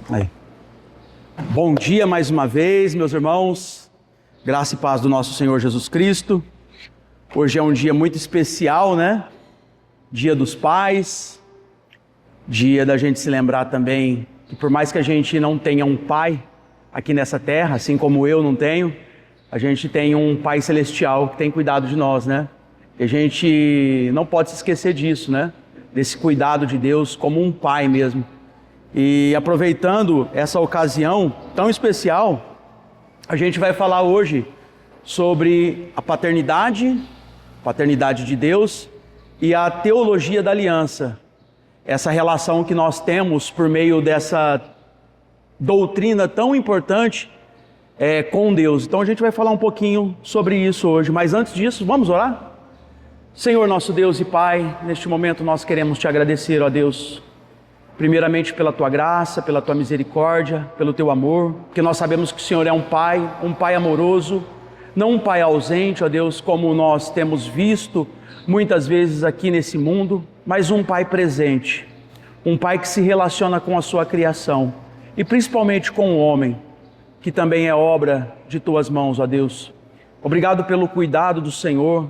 Aí. Bom dia mais uma vez, meus irmãos. Graça e paz do nosso Senhor Jesus Cristo. Hoje é um dia muito especial, né? Dia dos Pais. Dia da gente se lembrar também que por mais que a gente não tenha um pai aqui nessa terra, assim como eu não tenho, a gente tem um Pai Celestial que tem cuidado de nós, né? E a gente não pode se esquecer disso, né? Desse cuidado de Deus como um pai mesmo. E aproveitando essa ocasião tão especial, a gente vai falar hoje sobre a paternidade de Deus e a teologia da aliança. Essa relação que nós temos por meio dessa doutrina tão importante com Deus. Então a gente vai falar um pouquinho sobre isso hoje, mas antes disso, vamos orar? Senhor nosso Deus e Pai, neste momento nós queremos te agradecer, ó Deus, primeiramente pela tua graça, pela tua misericórdia, pelo teu amor, porque nós sabemos que o Senhor é um pai amoroso, não um pai ausente, ó Deus, como nós temos visto muitas vezes aqui nesse mundo, mas um pai presente, um pai que se relaciona com a sua criação e principalmente com o homem, que também é obra de tuas mãos, ó Deus. Obrigado pelo cuidado do Senhor,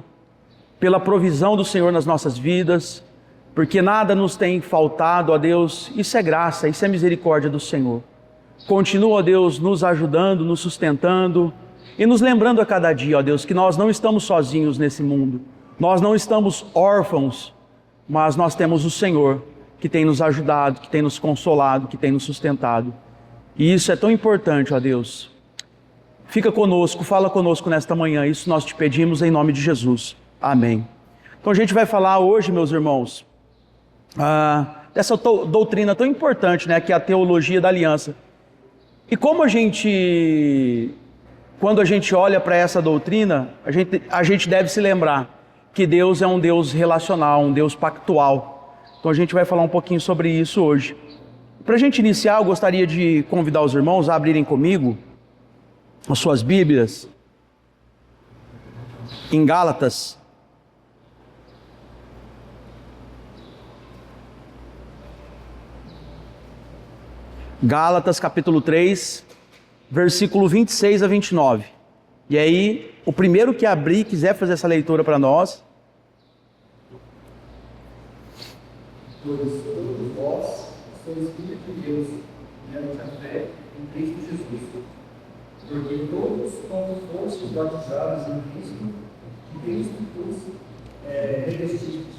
pela provisão do Senhor nas nossas vidas, porque nada nos tem faltado, ó Deus. Isso é graça, isso é misericórdia do Senhor. Continua, ó Deus, nos ajudando, nos sustentando e nos lembrando a cada dia, ó Deus, que nós não estamos sozinhos nesse mundo. Nós não estamos órfãos, mas nós temos o Senhor que tem nos ajudado, que tem nos consolado, que tem nos sustentado. E isso é tão importante, ó Deus. Fica conosco, fala conosco nesta manhã, isso nós te pedimos em nome de Jesus. Amém. Então a gente vai falar hoje, meus irmãos, dessa doutrina tão importante, né, que é a teologia da aliança. E como quando a gente olha para essa doutrina, a gente deve se lembrar que Deus é um Deus relacional, um Deus pactual. Então a gente vai falar um pouquinho sobre isso hoje. Para a gente iniciar, eu gostaria de convidar os irmãos a abrirem comigo as suas Bíblias em Gálatas. Gálatas capítulo 3, versículo 26 a 29. E aí, o primeiro que abrir, quiser fazer essa leitura para nós. Pois todos vós sois filhos de Deus, mediante a fé em Cristo Jesus. Porque todos, quando fostes batizados em Cristo, de Cristo vos revestistes.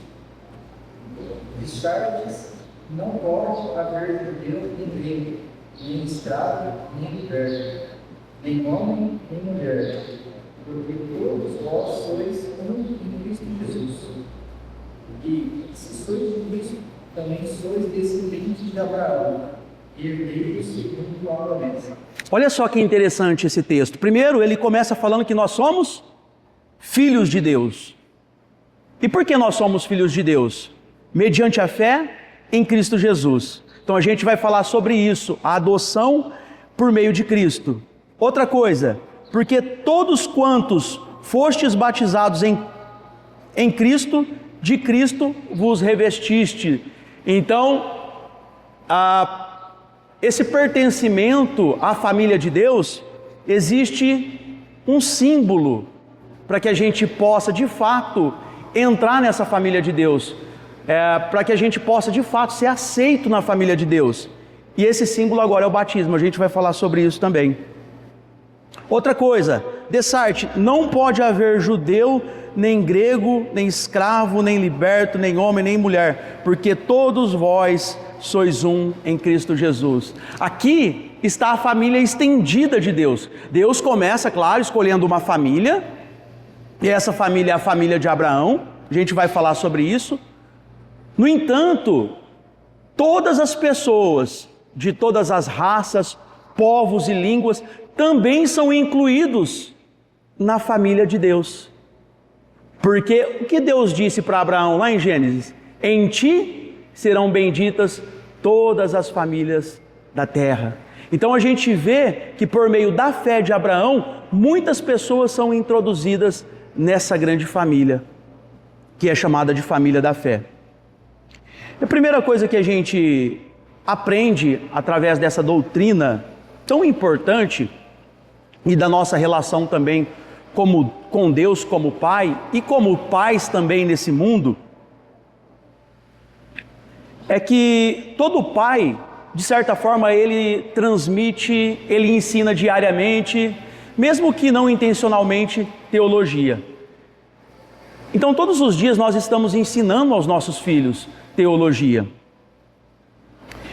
Vistardes, não pode haver judeu nem grego, nem escravo, nem liberto, nem homem, nem mulher, porque todos vós sois um em Cristo Jesus. E se sois de Cristo, também sois descendentes de Abraão, herdeiros segundo a promessa. Olha só que interessante esse texto. Primeiro, ele começa falando que nós somos filhos de Deus. E por que nós somos filhos de Deus? Mediante a fé em Cristo Jesus. Então a gente vai falar sobre isso, a adoção por meio de Cristo. Outra coisa, porque todos quantos fostes batizados em Cristo, de Cristo vos revestiste. Então, esse pertencimento à família de Deus, existe um símbolo para que a gente possa de fato entrar nessa família de Deus. Para que a gente possa de fato ser aceito na família de Deus. E esse símbolo agora é o batismo, a gente vai falar sobre isso também. Outra coisa, Dessarte, não pode haver judeu, nem grego, nem escravo, nem liberto, nem homem, nem mulher, porque todos vós sois um em Cristo Jesus. Aqui está a família estendida de Deus. Deus começa, claro, escolhendo uma família, e essa família é a família de Abraão, a gente vai falar sobre isso. No entanto, todas as pessoas de todas as raças, povos e línguas também são incluídos na família de Deus. Porque o que Deus disse para Abraão lá em Gênesis? Em ti serão benditas todas as famílias da terra. Então a gente vê que por meio da fé de Abraão, muitas pessoas são introduzidas nessa grande família, que é chamada de família da fé. A primeira coisa que a gente aprende através dessa doutrina tão importante e da nossa relação também com Deus como Pai e como pais também nesse mundo, é que todo pai, de certa forma, ele transmite, ele ensina diariamente, mesmo que não intencionalmente, teologia. Então todos os dias nós estamos ensinando aos nossos filhos teologia.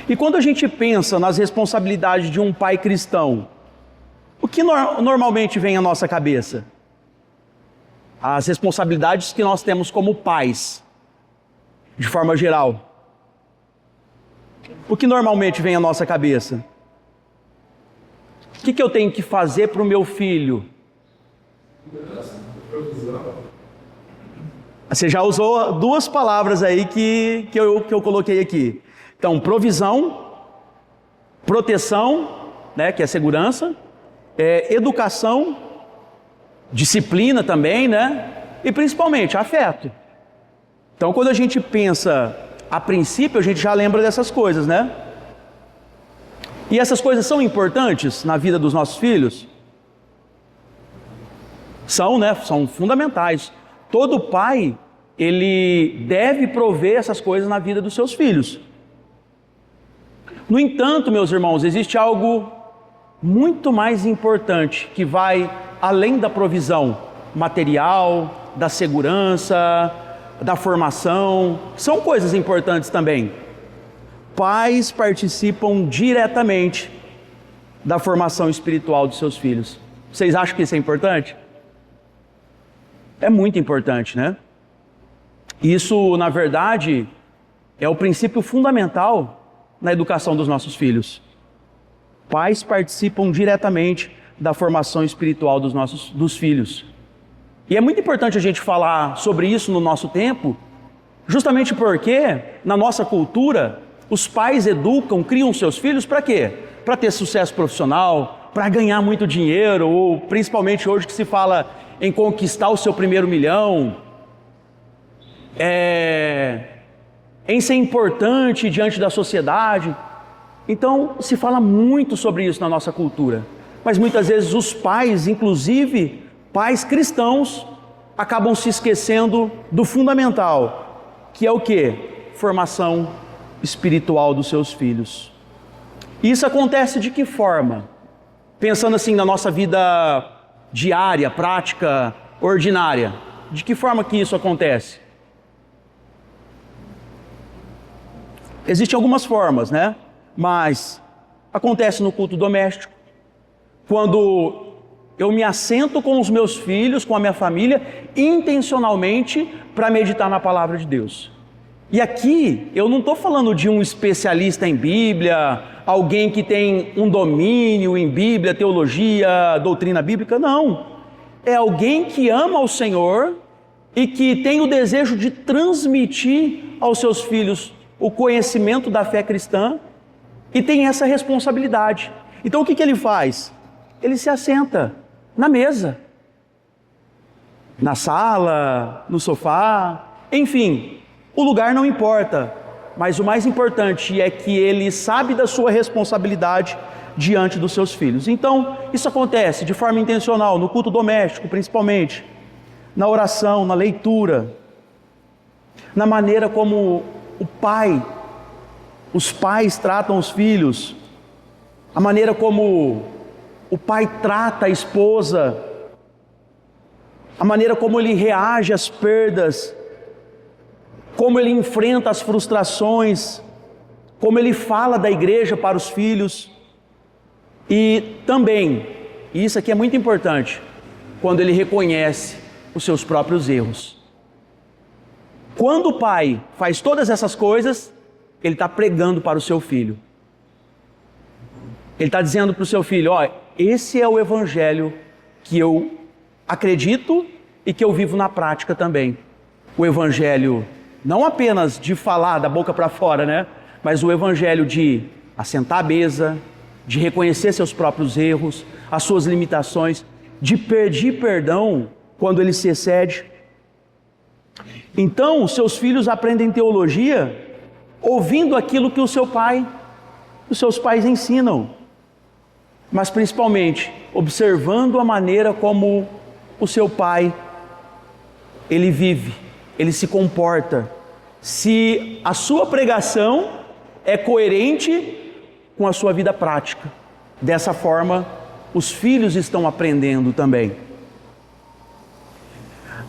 E quando a gente pensa nas responsabilidades de um pai cristão, o que normalmente vem à nossa cabeça? As responsabilidades que nós temos como pais, de forma geral. O que normalmente vem à nossa cabeça? O que eu tenho que fazer para o meu filho? Você já usou duas palavras aí que eu coloquei aqui. Então, provisão, proteção, né, que é segurança, educação, disciplina também, né? E principalmente afeto. Então, quando a gente pensa a princípio, a gente já lembra dessas coisas, né? E essas coisas são importantes na vida dos nossos filhos? São, né? São fundamentais. Todo pai, ele deve prover essas coisas na vida dos seus filhos. No entanto, meus irmãos, existe algo muito mais importante que vai além da provisão material, da segurança, da formação. São coisas importantes também. Pais participam diretamente da formação espiritual dos seus filhos. Vocês acham que isso é importante? É muito importante, né? Isso, na verdade, é o princípio fundamental na educação dos nossos filhos. Pais participam diretamente da formação espiritual dos filhos. E é muito importante a gente falar sobre isso no nosso tempo, justamente porque, na nossa cultura, os pais educam, criam seus filhos para quê? Para ter sucesso profissional, para ganhar muito dinheiro, ou principalmente hoje que se fala em conquistar o seu primeiro milhão, em ser importante diante da sociedade. Então, se fala muito sobre isso na nossa cultura. Mas muitas vezes os pais, inclusive pais cristãos, acabam se esquecendo do fundamental, que é o quê? Formação espiritual dos seus filhos. E isso acontece de que forma? Pensando assim na nossa vida diária, prática, ordinária. De que forma que isso acontece? Existem algumas formas, né? Mas acontece no culto doméstico, quando eu me assento com os meus filhos, com a minha família, intencionalmente para meditar na palavra de Deus. E aqui eu não estou falando de um especialista em Bíblia, alguém que tem um domínio em Bíblia, teologia, doutrina bíblica, não. É alguém que ama o Senhor e que tem o desejo de transmitir aos seus filhos o conhecimento da fé cristã e tem essa responsabilidade. Então o que ele faz? Ele se assenta na mesa, na sala, no sofá, enfim, o lugar não importa, mas o mais importante é que ele sabe da sua responsabilidade diante dos seus filhos. Então, isso acontece de forma intencional, no culto doméstico principalmente, na oração, na leitura, na maneira como os pais tratam os filhos, a maneira como o pai trata a esposa, a maneira como ele reage às perdas, como ele enfrenta as frustrações, como ele fala da igreja para os filhos. E também, e isso aqui é muito importante, quando ele reconhece os seus próprios erros. Quando o pai faz todas essas coisas, ele está pregando para o seu filho. Ele está dizendo para o seu filho, esse é o evangelho que eu acredito e que eu vivo na prática também. O evangelho não apenas de falar da boca para fora, né? Mas o evangelho de assentar à mesa, de reconhecer seus próprios erros, as suas limitações, de pedir perdão quando ele se excede. Então, seus filhos aprendem teologia ouvindo aquilo que o seu pai os seus pais ensinam, mas principalmente observando a maneira como o seu pai, ele vive, ele se comporta, se a sua pregação é coerente com a sua vida prática. Dessa forma, os filhos estão aprendendo também.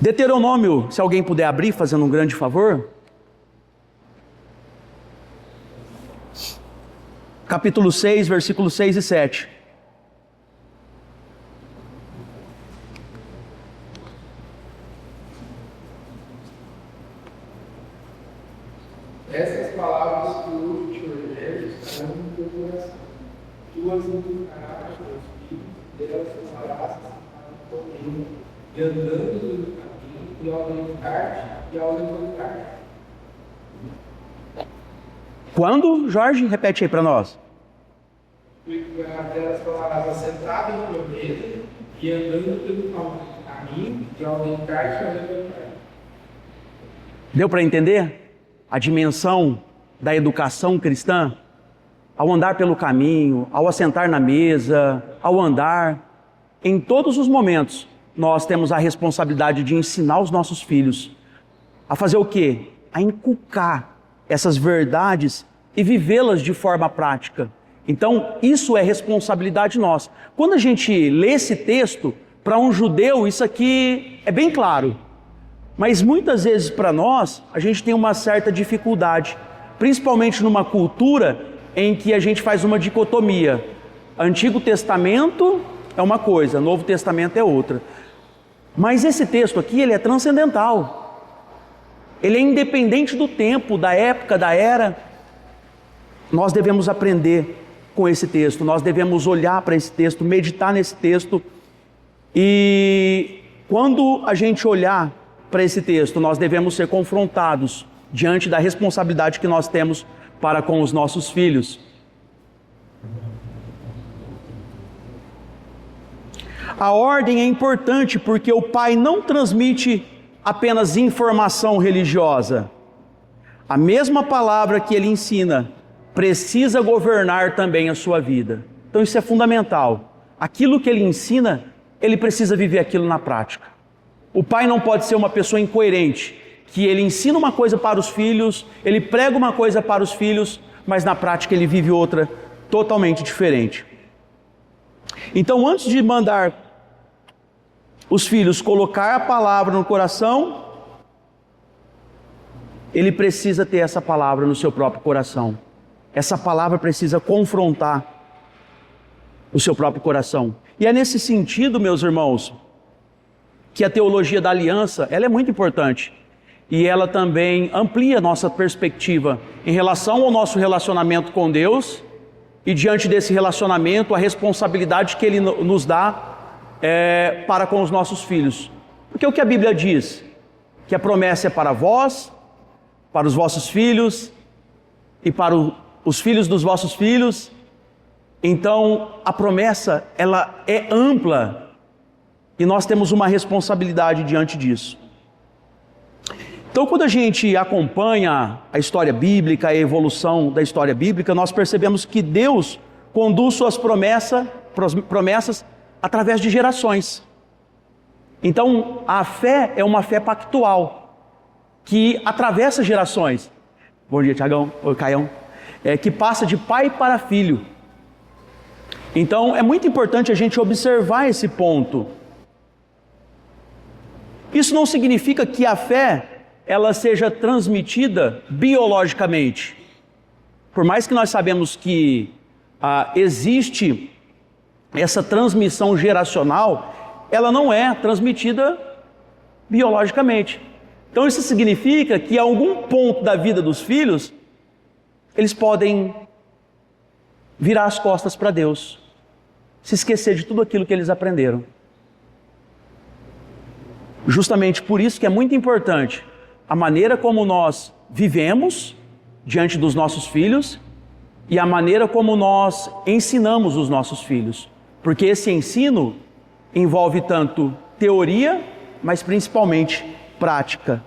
Deuteronômio, se alguém puder abrir, fazendo um grande favor. Capítulo 6, versículos 6 e 7. Essas palavras que hoje te ordeno estarão no teu coração. Tu as inculcarás aos teus filhos, delas falarás no caminho, e andando no caminho, e ao deitar-te, e ao levantar-te. Quando, Jorge? Repete aí para nós. Delas falarás assentado no teu dedo, e andando pelo caminho, e ao deitar-te, e ao levantar-te. Deu para entender a dimensão da educação cristã? Ao andar pelo caminho, ao assentar na mesa, ao andar, em todos os momentos, nós temos a responsabilidade de ensinar os nossos filhos a fazer o quê? A inculcar essas verdades e vivê-las de forma prática. Então, isso é responsabilidade nossa. Quando a gente lê esse texto, para um judeu, isso aqui é bem claro. Mas muitas vezes para nós, a gente tem uma certa dificuldade, principalmente numa cultura em que a gente faz uma dicotomia. Antigo Testamento é uma coisa, Novo Testamento é outra. Mas esse texto aqui, ele é transcendental. Ele é independente do tempo, da época, da era. Nós devemos aprender com esse texto, nós devemos olhar para esse texto, meditar nesse texto. E quando a gente olhar para esse texto, nós devemos ser confrontados diante da responsabilidade que nós temos para com os nossos filhos. A ordem é importante porque o pai não transmite apenas informação religiosa. A mesma palavra que ele ensina precisa governar também a sua vida. Então isso é fundamental. Aquilo que ele ensina, ele precisa viver aquilo na prática. O pai não pode ser uma pessoa incoerente, que ele ensina uma coisa para os filhos, ele prega uma coisa para os filhos, mas na prática ele vive outra totalmente diferente. Então, antes de mandar os filhos colocar a palavra no coração, ele precisa ter essa palavra no seu próprio coração. Essa palavra precisa confrontar o seu próprio coração. E é nesse sentido, meus irmãos, que a teologia da aliança, ela é muito importante. E ela também amplia nossa perspectiva em relação ao nosso relacionamento com Deus e diante desse relacionamento, a responsabilidade que Ele nos dá para com os nossos filhos. Porque o que a Bíblia diz? Que a promessa é para vós, para os vossos filhos e para os filhos dos vossos filhos. Então, a promessa, ela é ampla e nós temos uma responsabilidade diante disso. Então, quando a gente acompanha a história bíblica, a evolução da história bíblica, nós percebemos que Deus conduz suas promessas através de gerações. Então, a fé é uma fé pactual, que atravessa gerações. Bom dia, Tiagão, oi, Caião. Que passa de pai para filho. Então, é muito importante a gente observar esse ponto. Isso não significa que a fé ela seja transmitida biologicamente. Por mais que nós sabemos que existe essa transmissão geracional, ela não é transmitida biologicamente. Então isso significa que a algum ponto da vida dos filhos, eles podem virar as costas para Deus, se esquecer de tudo aquilo que eles aprenderam. Justamente por isso que é muito importante a maneira como nós vivemos diante dos nossos filhos e a maneira como nós ensinamos os nossos filhos. Porque esse ensino envolve tanto teoria, mas principalmente prática.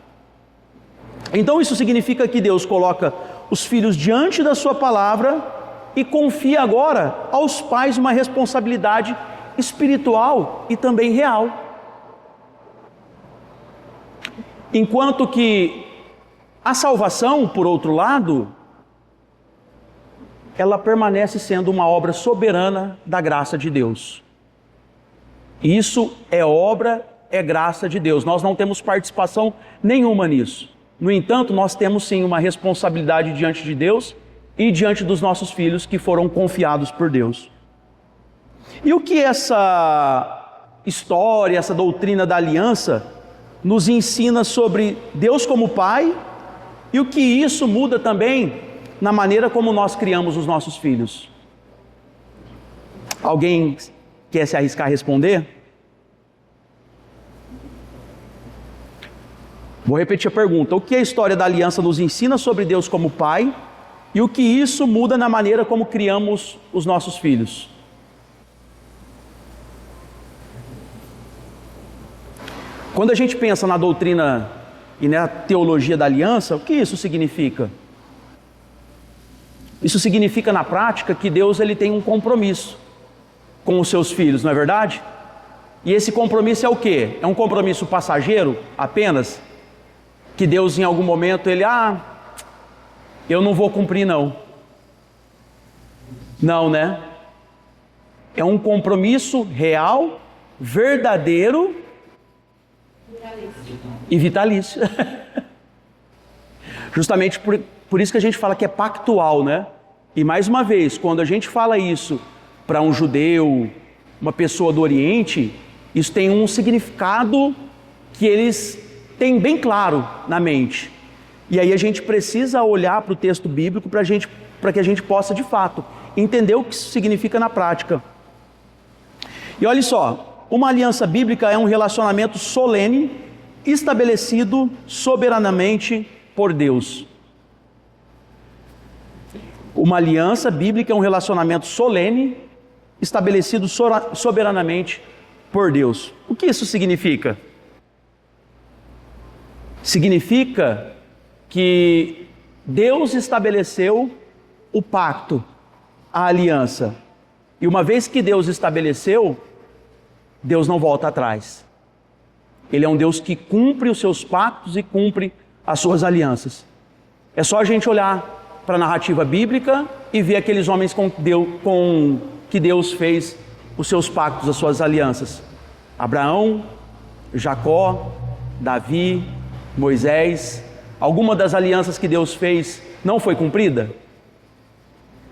Então isso significa que Deus coloca os filhos diante da sua palavra e confia agora aos pais uma responsabilidade espiritual e também real. Enquanto que a salvação, por outro lado, ela permanece sendo uma obra soberana da graça de Deus. Isso é obra, é graça de Deus. Nós não temos participação nenhuma nisso. No entanto, nós temos sim uma responsabilidade diante de Deus e diante dos nossos filhos que foram confiados por Deus. E o que essa história, essa doutrina da aliança nos ensina sobre Deus como Pai e o que isso muda também na maneira como nós criamos os nossos filhos? Alguém quer se arriscar a responder? Vou repetir a pergunta. O que a história da aliança nos ensina sobre Deus como Pai e o que isso muda na maneira como criamos os nossos filhos? Quando a gente pensa na doutrina e na teologia da aliança, o que isso significa? Isso significa na prática que Deus ele tem um compromisso com os seus filhos, não é verdade? E esse compromisso é o quê? É um compromisso passageiro apenas? Que Deus em algum momento eu não vou cumprir não. Não, né? É um compromisso real, verdadeiro e vitalício. Justamente por isso que a gente fala que é pactual, né? E mais uma vez, quando a gente fala isso para um judeu, uma pessoa do Oriente, isso tem um significado que eles têm bem claro na mente. E aí a gente precisa olhar para o texto bíblico para que a gente possa de fato entender o que isso significa na prática. E olha só, uma aliança bíblica é um relacionamento solene, estabelecido soberanamente por Deus. Uma aliança bíblica é um relacionamento solene, estabelecido soberanamente por Deus. O que isso significa? Significa que Deus estabeleceu o pacto, a aliança. E uma vez que Deus estabeleceu, Deus não volta atrás. Ele é um Deus que cumpre os seus pactos e cumpre as suas alianças. É só a gente olhar para a narrativa bíblica e ver aqueles homens com que Deus fez os seus pactos, as suas alianças. Abraão, Jacó, Davi, Moisés. Alguma das alianças que Deus fez não foi cumprida?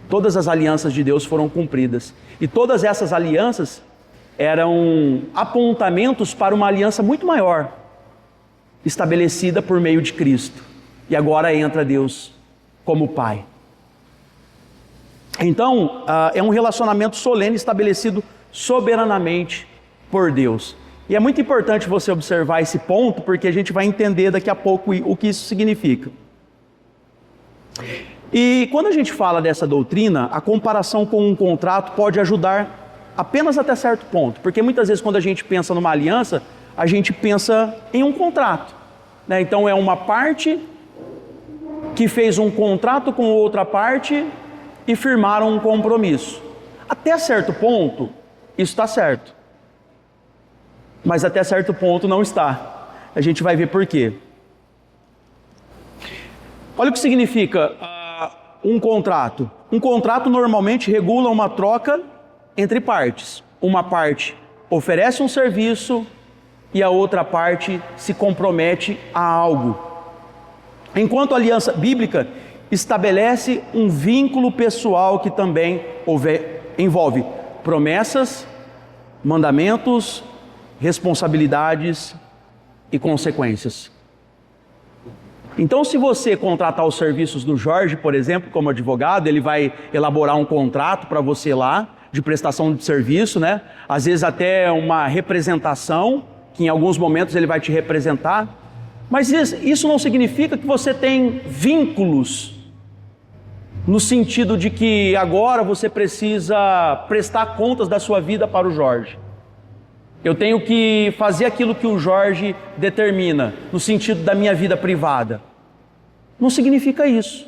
Todas as alianças de Deus foram cumpridas. E todas essas alianças eram apontamentos para uma aliança muito maior, estabelecida por meio de Cristo. E agora entra Deus como Pai. Então, é um relacionamento solene estabelecido soberanamente por Deus. E é muito importante você observar esse ponto, porque a gente vai entender daqui a pouco o que isso significa. E quando a gente fala dessa doutrina, a comparação com um contrato pode ajudar apenas até certo ponto, porque muitas vezes quando a gente pensa numa aliança, a gente pensa em um contrato, né? Então é uma parte que fez um contrato com outra parte e firmaram um compromisso. Até certo ponto, isso está certo, mas até certo ponto não está. A gente vai ver por quê. Olha o que significa um contrato. Um contrato normalmente regula uma troca entre partes. Uma parte oferece um serviço e a outra parte se compromete a algo. Enquanto a aliança bíblica estabelece um vínculo pessoal que também envolve promessas, mandamentos, responsabilidades e consequências. Então, se você contratar os serviços do Jorge, por exemplo, como advogado, ele vai elaborar um contrato para você lá, de prestação de serviço, né? Às vezes até uma representação, que em alguns momentos ele vai te representar. Mas isso não significa que você tem vínculos, no sentido de que agora você precisa prestar contas da sua vida para o Jorge. Eu tenho que fazer aquilo que o Jorge determina, no sentido da minha vida privada. Não significa isso.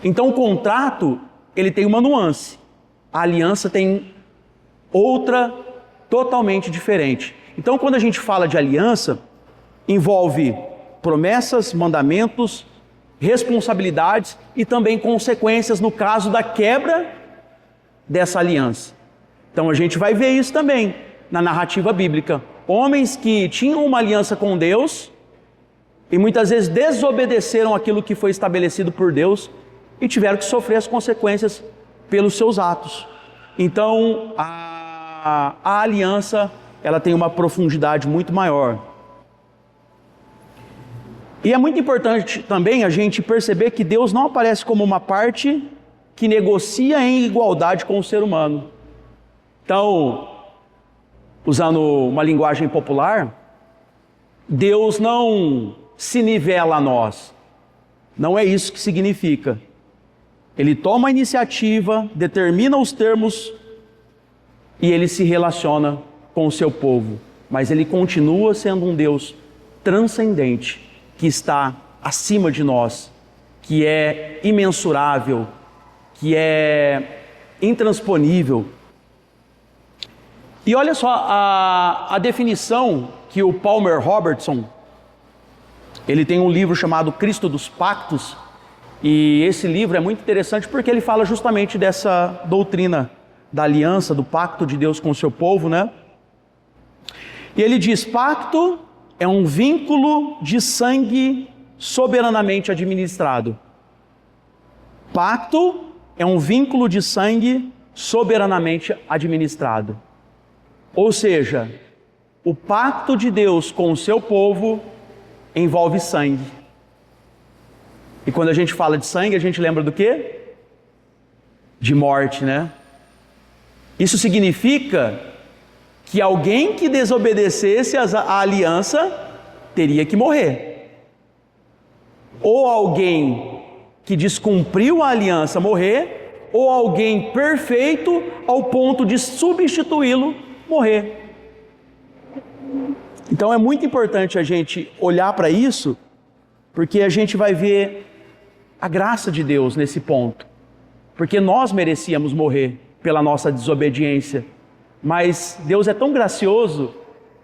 Então o contrato, ele tem uma nuance. A aliança tem outra totalmente diferente. Então quando a gente fala de aliança, envolve promessas, mandamentos, responsabilidades e também consequências no caso da quebra dessa aliança. Então a gente vai ver isso também na narrativa bíblica. Homens que tinham uma aliança com Deus e muitas vezes desobedeceram aquilo que foi estabelecido por Deus e tiveram que sofrer as consequências pelos seus atos. Então a aliança, ela tem uma profundidade muito maior. E é muito importante também a gente perceber que Deus não aparece como uma parte que negocia em igualdade com o ser humano. Então, usando uma linguagem popular, Deus não se nivela a nós. Não é isso que significa. Ele toma a iniciativa, determina os termos e ele se relaciona com o seu povo. Mas ele continua sendo um Deus transcendente, que está acima de nós, que é imensurável, que é intransponível. E olha só a definição que o Palmer Robertson, ele tem um livro chamado Cristo dos Pactos, e esse livro é muito interessante porque ele fala justamente dessa doutrina da aliança, do pacto de Deus com o seu povo, né? E ele diz: pacto é um vínculo de sangue soberanamente administrado. Pacto é um vínculo de sangue soberanamente administrado. Ou seja, o pacto de Deus com o seu povo envolve sangue. E quando a gente fala de sangue, a gente lembra do quê? De morte, né? Isso significa que alguém que desobedecesse a aliança teria que morrer. Ou alguém que descumpriu a aliança morrer, ou alguém perfeito ao ponto de substituí-lo morrer. Então é muito importante a gente olhar para isso, porque a gente vai ver a graça de Deus nesse ponto. Porque nós merecíamos morrer pela nossa desobediência, mas Deus é tão gracioso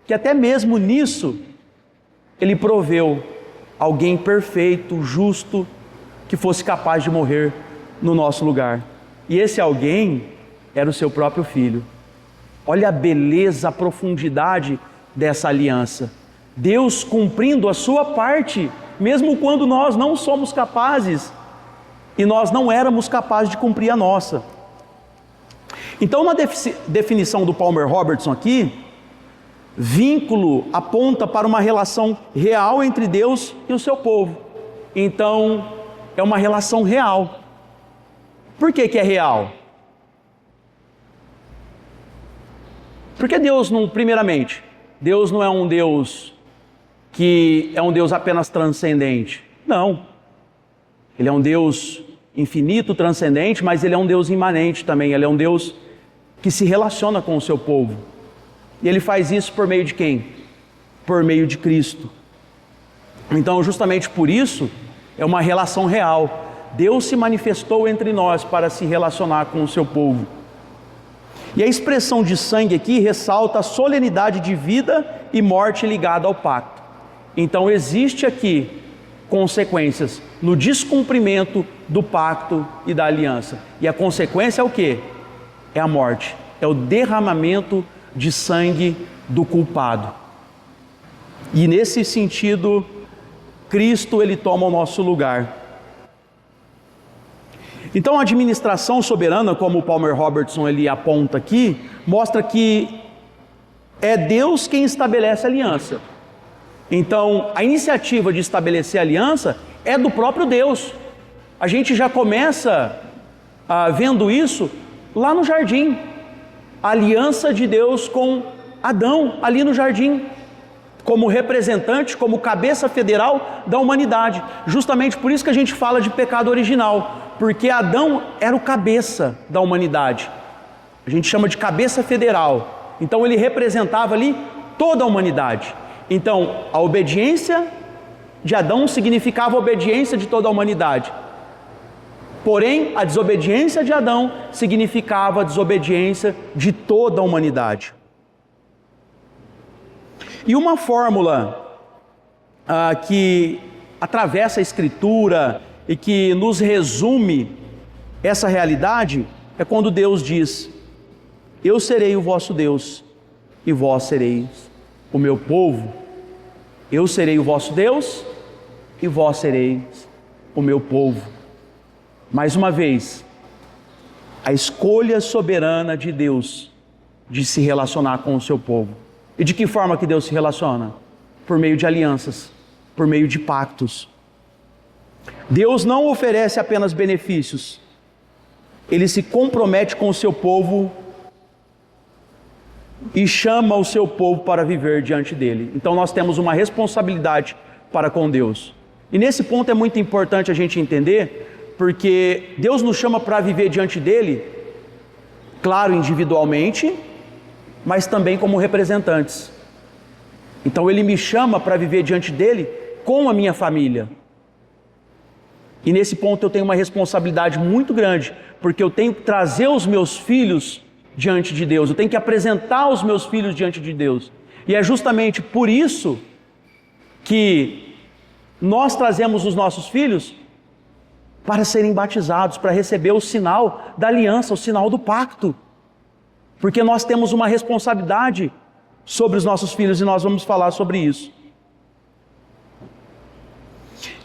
que até mesmo nisso Ele proveu alguém perfeito, justo, que fosse capaz de morrer no nosso lugar. E esse alguém era o seu próprio Filho. Olha a beleza, a profundidade dessa aliança. Deus cumprindo a sua parte, mesmo quando nós não somos capazes e nós não éramos capazes de cumprir a nossa. Então, uma definição do Palmer Robertson aqui, vínculo aponta para uma relação real entre Deus e o seu povo. Então, é uma relação real. Por que é real? Porque Deus não, primeiramente, Deus não é um Deus que é um Deus apenas transcendente. Não. Ele é um Deus infinito, transcendente, mas Ele é um Deus imanente também. Ele é um Deus que se relaciona com o seu povo. E Ele faz isso por meio de quem? Por meio de Cristo. Então, justamente por isso, é uma relação real. Deus se manifestou entre nós para se relacionar com o seu povo. E a expressão de sangue aqui ressalta a solenidade de vida e morte ligada ao pacto. Então existe aqui consequências no descumprimento do pacto e da aliança. E a consequência é o quê? É a morte, é o derramamento de sangue do culpado. E nesse sentido, Cristo, Ele toma o nosso lugar. Então a administração soberana, como o Palmer Robertson ele aponta aqui, mostra que é Deus quem estabelece a aliança. Então a iniciativa de estabelecer a aliança é do próprio Deus. A gente já começa vendo isso lá no jardim. A aliança de Deus com Adão ali no jardim, como representante, como cabeça federal da humanidade. Justamente por isso que a gente fala de pecado original, porque Adão era o cabeça da humanidade. A gente chama de cabeça federal. Então ele representava ali toda a humanidade. Então a obediência de Adão significava a obediência de toda a humanidade. Porém, a desobediência de Adão significava a desobediência de toda a humanidade. E uma fórmula que atravessa a Escritura e que nos resume essa realidade é quando Deus diz: eu serei o vosso Deus e vós sereis o meu povo. Eu serei o vosso Deus e vós sereis o meu povo. Mais uma vez, a escolha soberana de Deus de se relacionar com o seu povo. E de que forma que Deus se relaciona? Por meio de alianças, por meio de pactos. Deus não oferece apenas benefícios, Ele se compromete com o seu povo e chama o seu povo para viver diante dele. Então nós temos uma responsabilidade para com Deus. E nesse ponto é muito importante a gente entender, porque Deus nos chama para viver diante dele, claro, individualmente, mas também como representantes. Então Ele me chama para viver diante dele com a minha família. E nesse ponto eu tenho uma responsabilidade muito grande, porque eu tenho que trazer os meus filhos diante de Deus, eu tenho que apresentar os meus filhos diante de Deus. E é justamente por isso que nós trazemos os nossos filhos para serem batizados, para receber o sinal da aliança, o sinal do pacto. Porque nós temos uma responsabilidade sobre os nossos filhos e nós vamos falar sobre isso.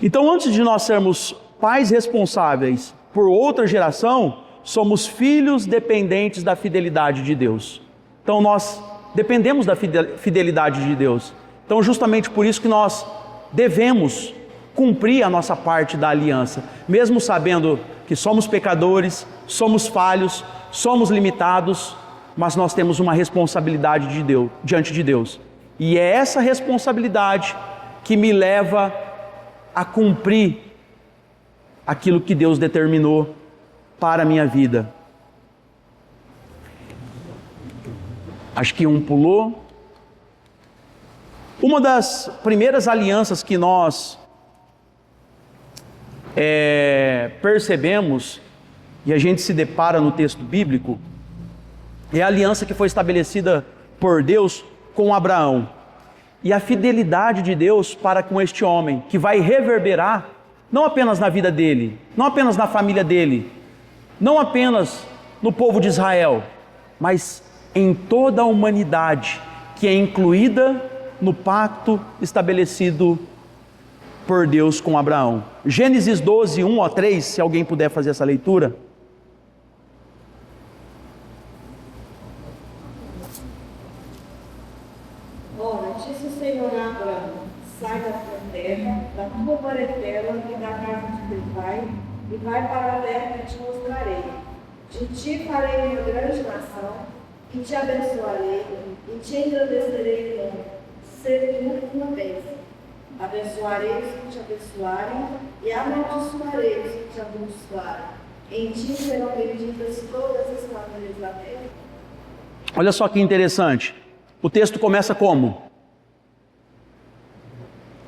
Então, antes de nós sermos pais responsáveis por outra geração, somos filhos dependentes da fidelidade de Deus. Então nós dependemos da fidelidade de Deus. Então justamente por isso que nós devemos cumprir a nossa parte da aliança, mesmo sabendo que somos pecadores, somos falhos, somos limitados, mas nós temos uma responsabilidade de Deus, diante de Deus. E é essa responsabilidade que me leva a cumprir aquilo que Deus determinou para a minha vida. Acho que um pulou. Uma das primeiras alianças que nós percebemos, e a gente se depara no texto bíblico, é a aliança que foi estabelecida por Deus com Abraão. E a fidelidade de Deus para com este homem, que vai reverberar não apenas na vida dele, não apenas na família dele, não apenas no povo de Israel, mas em toda a humanidade que é incluída no pacto estabelecido por Deus com Abraão. Gênesis 12, 1 a 3, se alguém puder fazer essa leitura. Ora, disse o Senhor a Abraão: sai da tua terra, da tua parentela e da casa de teu pai, e vai para a terra que te mostrarei. De ti farei uma grande nação, e te abençoarei, e te engrandecerei em nome, sendo uma bênção. Abençoarei os que te abençoarem, e amaldiçoarei os que te abençoarem. Em ti serão benditas todas as famílias da terra. Olha só que interessante. O texto começa como?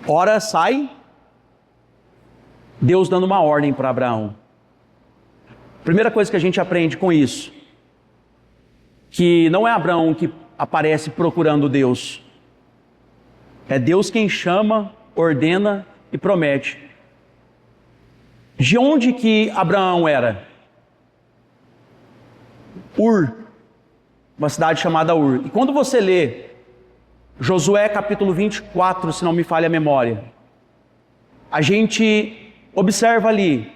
Ora, sai, Deus dando uma ordem para Abraão. Primeira coisa que a gente aprende com isso, que não é Abraão que aparece procurando Deus, é Deus quem chama, ordena e promete. De onde que Abraão era? Ur, uma cidade chamada Ur. E quando você lê Josué capítulo 24, se não me falha a memória, a gente observa ali,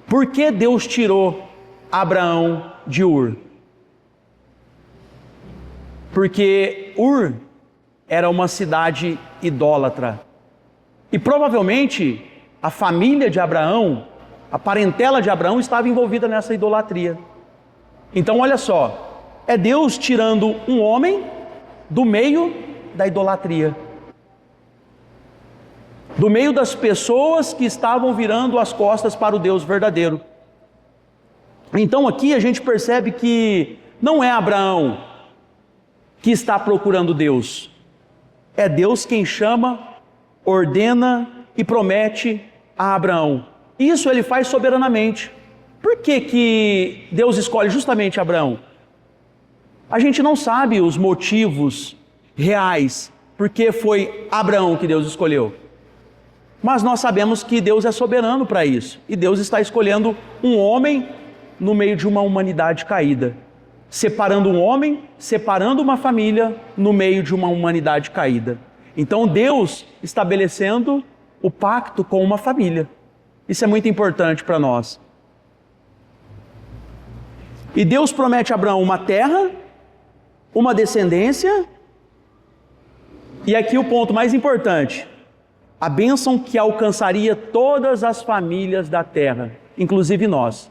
por que Deus tirou Abraão de Ur? Porque Ur era uma cidade idólatra. E provavelmente a família de Abraão, a parentela de Abraão estava envolvida nessa idolatria. Então olha só, é Deus tirando um homem do meio da idolatria, do meio das pessoas que estavam virando as costas para o Deus verdadeiro. Então aqui a gente percebe que não é Abraão que está procurando Deus, é Deus quem chama, ordena e promete a Abraão. Isso ele faz soberanamente. Por que que Deus escolhe justamente Abraão? A gente não sabe os motivos reais, porque foi Abraão que Deus escolheu. Mas nós sabemos que Deus é soberano para isso. E Deus está escolhendo um homem no meio de uma humanidade caída. Separando um homem, separando uma família no meio de uma humanidade caída. Então Deus estabelecendo o pacto com uma família. Isso é muito importante para nós. E Deus promete a Abraão uma terra, uma descendência, e aqui o ponto mais importante, a bênção que alcançaria todas as famílias da terra, inclusive nós.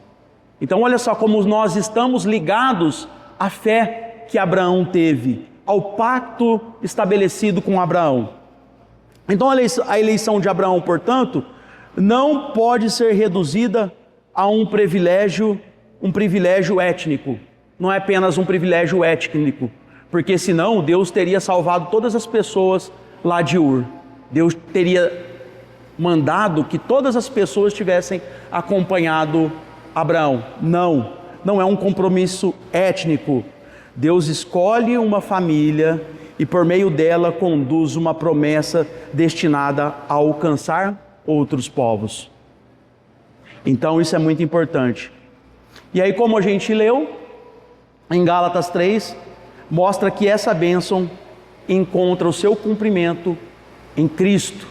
Então olha só como nós estamos ligados à fé que Abraão teve, ao pacto estabelecido com Abraão. Então a eleição de Abraão, portanto, não pode ser reduzida a um privilégio étnico. Não é apenas um privilégio étnico, porque senão Deus teria salvado todas as pessoas lá de Ur. Deus teria mandado que todas as pessoas tivessem acompanhado Abraão. Não é um compromisso étnico. Deus escolhe uma família e por meio dela conduz uma promessa destinada a alcançar outros povos. Então isso é muito importante. E aí, como a gente leu em Gálatas 3, mostra que essa bênção encontra o seu cumprimento em Cristo,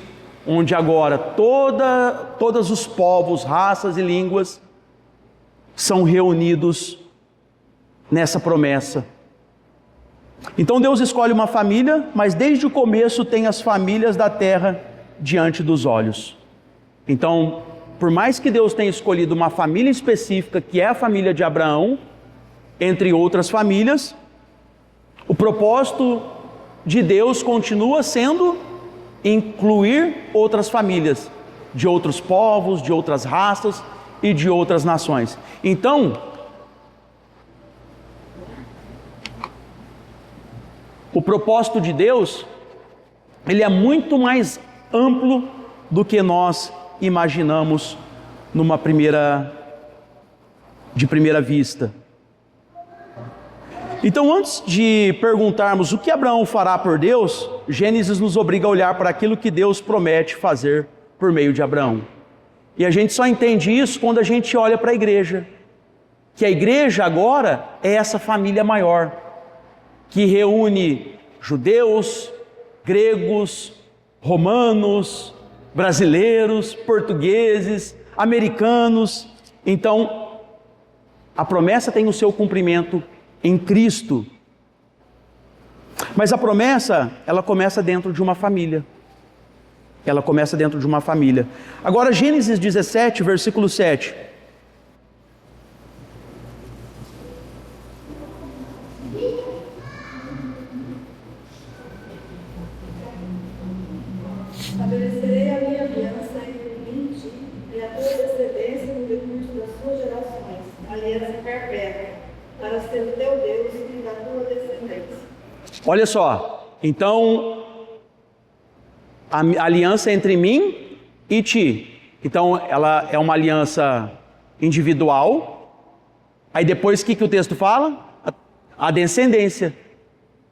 onde agora todos os povos, raças e línguas são reunidos nessa promessa. Então Deus escolhe uma família, mas desde o começo tem as famílias da terra diante dos olhos. Então, por mais que Deus tenha escolhido uma família específica, que é a família de Abraão, entre outras famílias, o propósito de Deus continua sendo incluir outras famílias, de outros povos, de outras raças e de outras nações. Então, o propósito de Deus, ele é muito mais amplo do que nós imaginamos de primeira vista. Então, antes de perguntarmos o que Abraão fará por Deus, Gênesis nos obriga a olhar para aquilo que Deus promete fazer por meio de Abraão. E a gente só entende isso quando a gente olha para a igreja. Que a igreja agora é essa família maior, que reúne judeus, gregos, romanos, brasileiros, portugueses, americanos. Então, a promessa tem o seu cumprimento em Cristo. Mas a promessa, ela começa dentro de uma família. Ela começa dentro de uma família. Agora, Gênesis 17, versículo 7. Estabelecerei a minha aliança entre mim e ti, e a tua descendência no decurso das suas gerações, aliança perpétua, para ser o teu Deus e da tua descendência. Olha só, então, a aliança entre mim e ti. Então, ela é uma aliança individual. Aí depois, o que o texto fala? A descendência.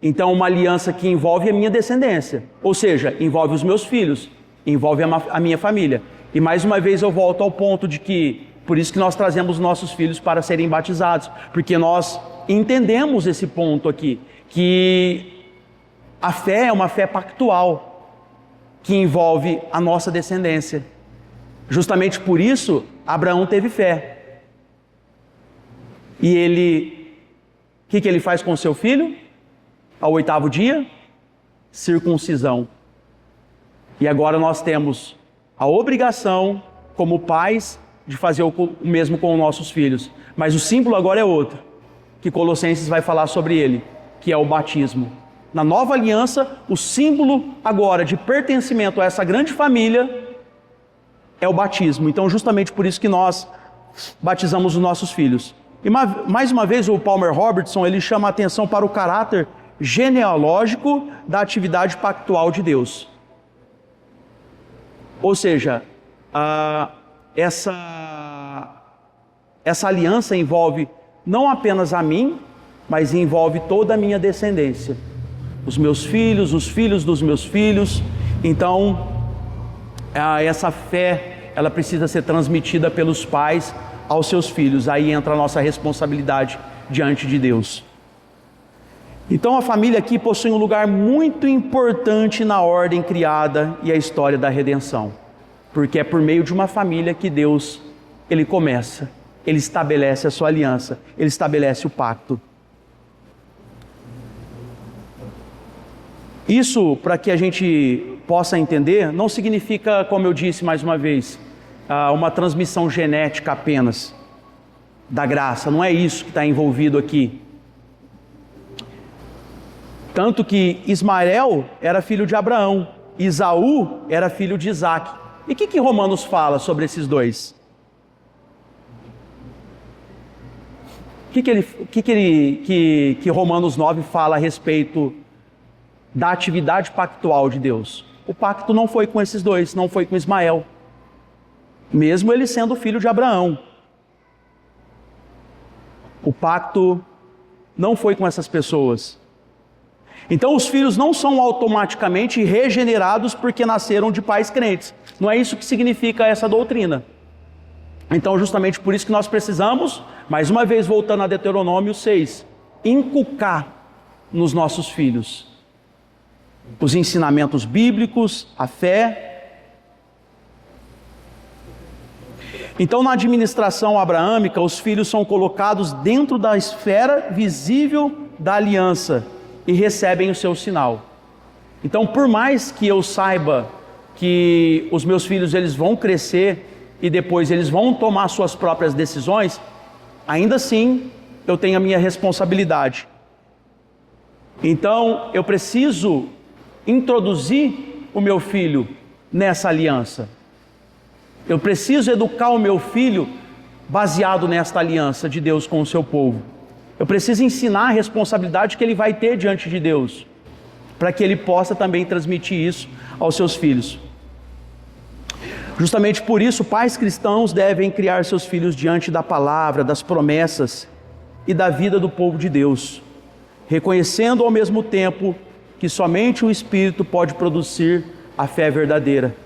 Então, uma aliança que envolve a minha descendência. Ou seja, envolve os meus filhos, envolve a minha família. E mais uma vez eu volto ao ponto de que, por isso que nós trazemos nossos filhos para serem batizados. Porque nós entendemos esse ponto aqui, que a fé é uma fé pactual, que envolve a nossa descendência. Justamente por isso, Abraão teve fé. E ele, o que ele faz com o seu filho? Ao 8º dia, circuncisão. E agora nós temos a obrigação, como pais, de fazer o mesmo com os nossos filhos. Mas o símbolo agora é outro, que Colossenses vai falar sobre ele, que é o batismo. Na nova aliança, o símbolo agora de pertencimento a essa grande família é o batismo. Então, justamente por isso que nós batizamos os nossos filhos. E mais uma vez, o Palmer Robertson, ele chama a atenção para o caráter genealógico da atividade pactual de Deus. Ou seja, essa aliança envolve não apenas a mim, mas envolve toda a minha descendência. Os meus filhos, os filhos dos meus filhos. Então, essa fé, ela precisa ser transmitida pelos pais aos seus filhos. Aí entra a nossa responsabilidade diante de Deus. Então a família aqui possui um lugar muito importante na ordem criada e a história da redenção. Porque é por meio de uma família que Deus, Ele começa, Ele estabelece a sua aliança, Ele estabelece o pacto. Isso, para que a gente possa entender, não significa, como eu disse mais uma vez, uma transmissão genética apenas da graça. Não é isso que está envolvido aqui. Tanto que Ismael era filho de Abraão, Isaú era filho de Isaac. E o que Romanos fala sobre esses dois? O que Romanos 9 fala a respeito da atividade pactual de Deus? O pacto não foi com esses dois, não foi com Ismael, mesmo ele sendo filho de Abraão. O pacto não foi com essas pessoas. Então os filhos não são automaticamente regenerados porque nasceram de pais crentes. Não é isso que significa essa doutrina. Então justamente por isso que nós precisamos, mais uma vez voltando a Deuteronômio 6, inculcar nos nossos filhos os ensinamentos bíblicos, a fé. Então na administração abraâmica, os filhos são colocados dentro da esfera visível da aliança e recebem o seu sinal. Então, por mais que eu saiba que os meus filhos eles vão crescer e depois eles vão tomar suas próprias decisões, ainda assim eu tenho a minha responsabilidade. Então, eu preciso introduzir o meu filho nessa aliança. Eu preciso educar o meu filho baseado nesta aliança de Deus com o seu povo. Eu preciso ensinar a responsabilidade que ele vai ter diante de Deus, para que ele possa também transmitir isso aos seus filhos. Justamente por isso, pais cristãos devem criar seus filhos diante da palavra, das promessas e da vida do povo de Deus, reconhecendo ao mesmo tempo que somente o Espírito pode produzir a fé verdadeira.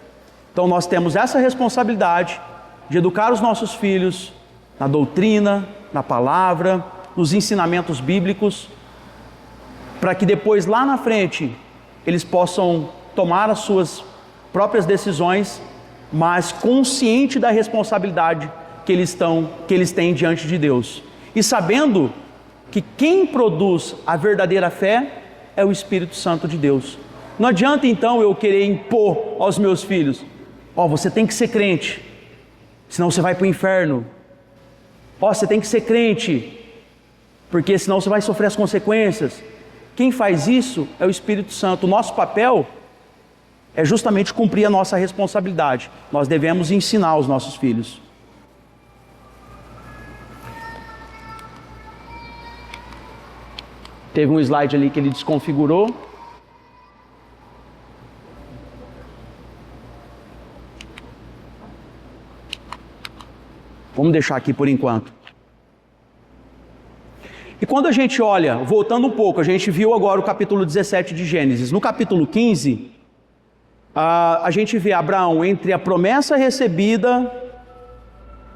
Então nós temos essa responsabilidade de educar os nossos filhos na doutrina, na palavra, nos ensinamentos bíblicos, para que depois lá na frente eles possam tomar as suas próprias decisões, mas consciente da responsabilidade que eles têm diante de Deus, e sabendo que quem produz a verdadeira fé é o Espírito Santo de Deus. Não adianta então eu querer impor aos meus filhos: você tem que ser crente, senão você vai para o inferno. Você tem que ser crente, porque senão você vai sofrer as consequências. Quem faz isso é o Espírito Santo. O nosso papel é justamente cumprir a nossa responsabilidade. Nós devemos ensinar os nossos filhos. Teve um slide ali que ele desconfigurou. Vamos deixar aqui por enquanto. E quando a gente olha, voltando um pouco, a gente viu agora o capítulo 17 de Gênesis. No capítulo 15, a gente vê Abraão entre a promessa recebida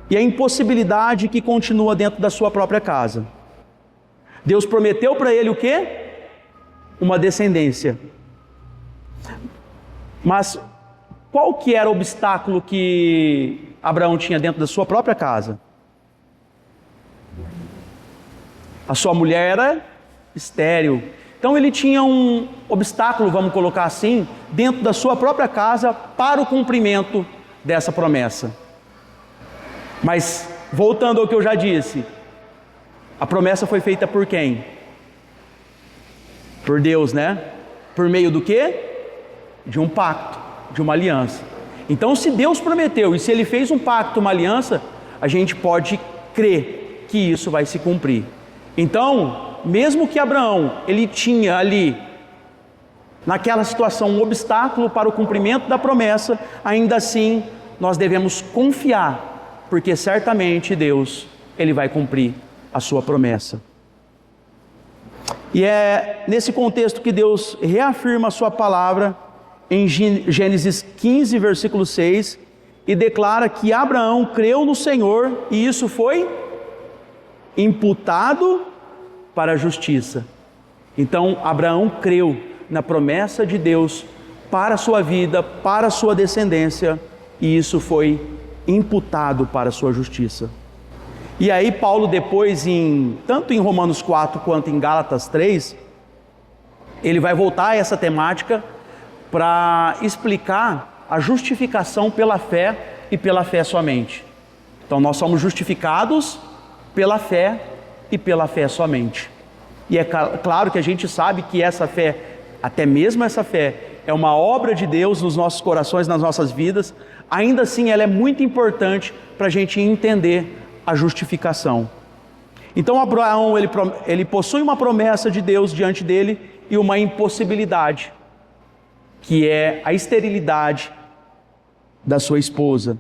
e a impossibilidade que continua dentro da sua própria casa. Deus prometeu para ele o quê? Uma descendência. Mas qual que era o obstáculo que Abraão tinha dentro da sua própria casa? A sua mulher era estéril. Então ele tinha um obstáculo, vamos colocar assim, dentro da sua própria casa para o cumprimento dessa promessa. Mas, voltando ao que eu já disse, a promessa foi feita por quem? Por Deus, né? Por meio do quê? De um pacto, de uma aliança. Então, se Deus prometeu e se Ele fez um pacto, uma aliança, a gente pode crer que isso vai se cumprir. Então, mesmo que Abraão, ele tinha ali, naquela situação, um obstáculo para o cumprimento da promessa, ainda assim, nós devemos confiar, porque certamente Deus, Ele vai cumprir a sua promessa. E é nesse contexto que Deus reafirma a sua palavra em Gênesis 15, versículo 6, e declara que Abraão creu no Senhor e isso foi imputado para a justiça. Então Abraão creu na promessa de Deus para a sua vida, para a sua descendência, e isso foi imputado para a sua justiça. E aí Paulo depois, tanto em Romanos 4 quanto em Gálatas 3, ele vai voltar a essa temática para explicar a justificação pela fé e pela fé somente. Então nós somos justificados pela fé e pela fé somente. E é claro que a gente sabe que essa fé, até mesmo essa fé, é uma obra de Deus nos nossos corações, nas nossas vidas. Ainda assim ela é muito importante para a gente entender a justificação. Então Abraão, ele possui uma promessa de Deus diante dele e uma impossibilidade, que é a esterilidade da sua esposa.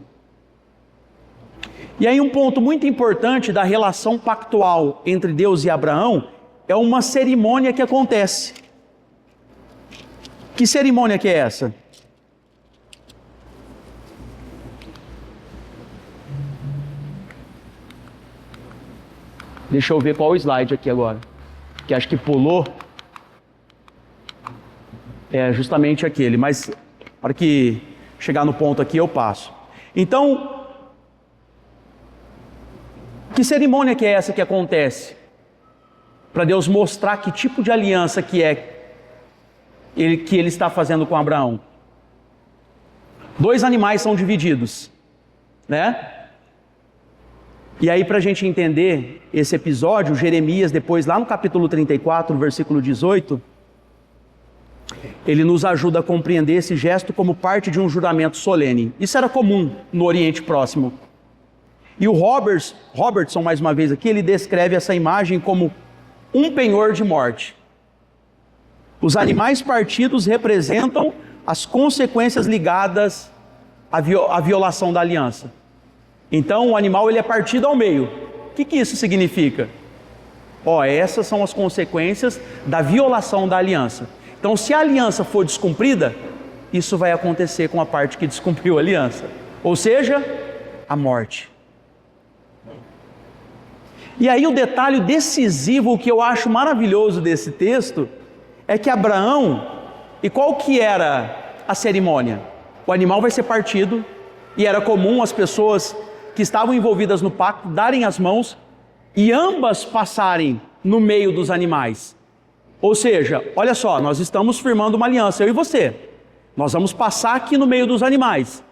E aí um ponto muito importante da relação pactual entre Deus e Abraão é uma cerimônia que acontece. Que cerimônia que é essa? Deixa eu ver qual o slide aqui agora, que acho que pulou. É justamente aquele, mas para que chegar no ponto aqui eu passo. Então, que cerimônia que é essa que acontece? Para Deus mostrar que tipo de aliança que ele está fazendo com Abraão. 2 animais são divididos, né? E aí, para a gente entender esse episódio, Jeremias, depois lá no capítulo 34, versículo 18, ele nos ajuda a compreender esse gesto como parte de um juramento solene. Isso era comum no Oriente Próximo. E o Robertson, mais uma vez aqui, ele descreve essa imagem como um penhor de morte. Os animais partidos representam as consequências ligadas à violação da aliança. Então o animal ele é partido ao meio. O que isso significa? Essas são as consequências da violação da aliança. Então se a aliança for descumprida, isso vai acontecer com a parte que descumpriu a aliança. Ou seja, a morte. E aí o detalhe decisivo que eu acho maravilhoso desse texto é que Abraão, e qual que era a cerimônia? O animal vai ser partido e era comum as pessoas que estavam envolvidas no pacto darem as mãos e ambas passarem no meio dos animais. Ou seja, olha só, nós estamos firmando uma aliança, eu e você. Nós vamos passar aqui no meio dos animais.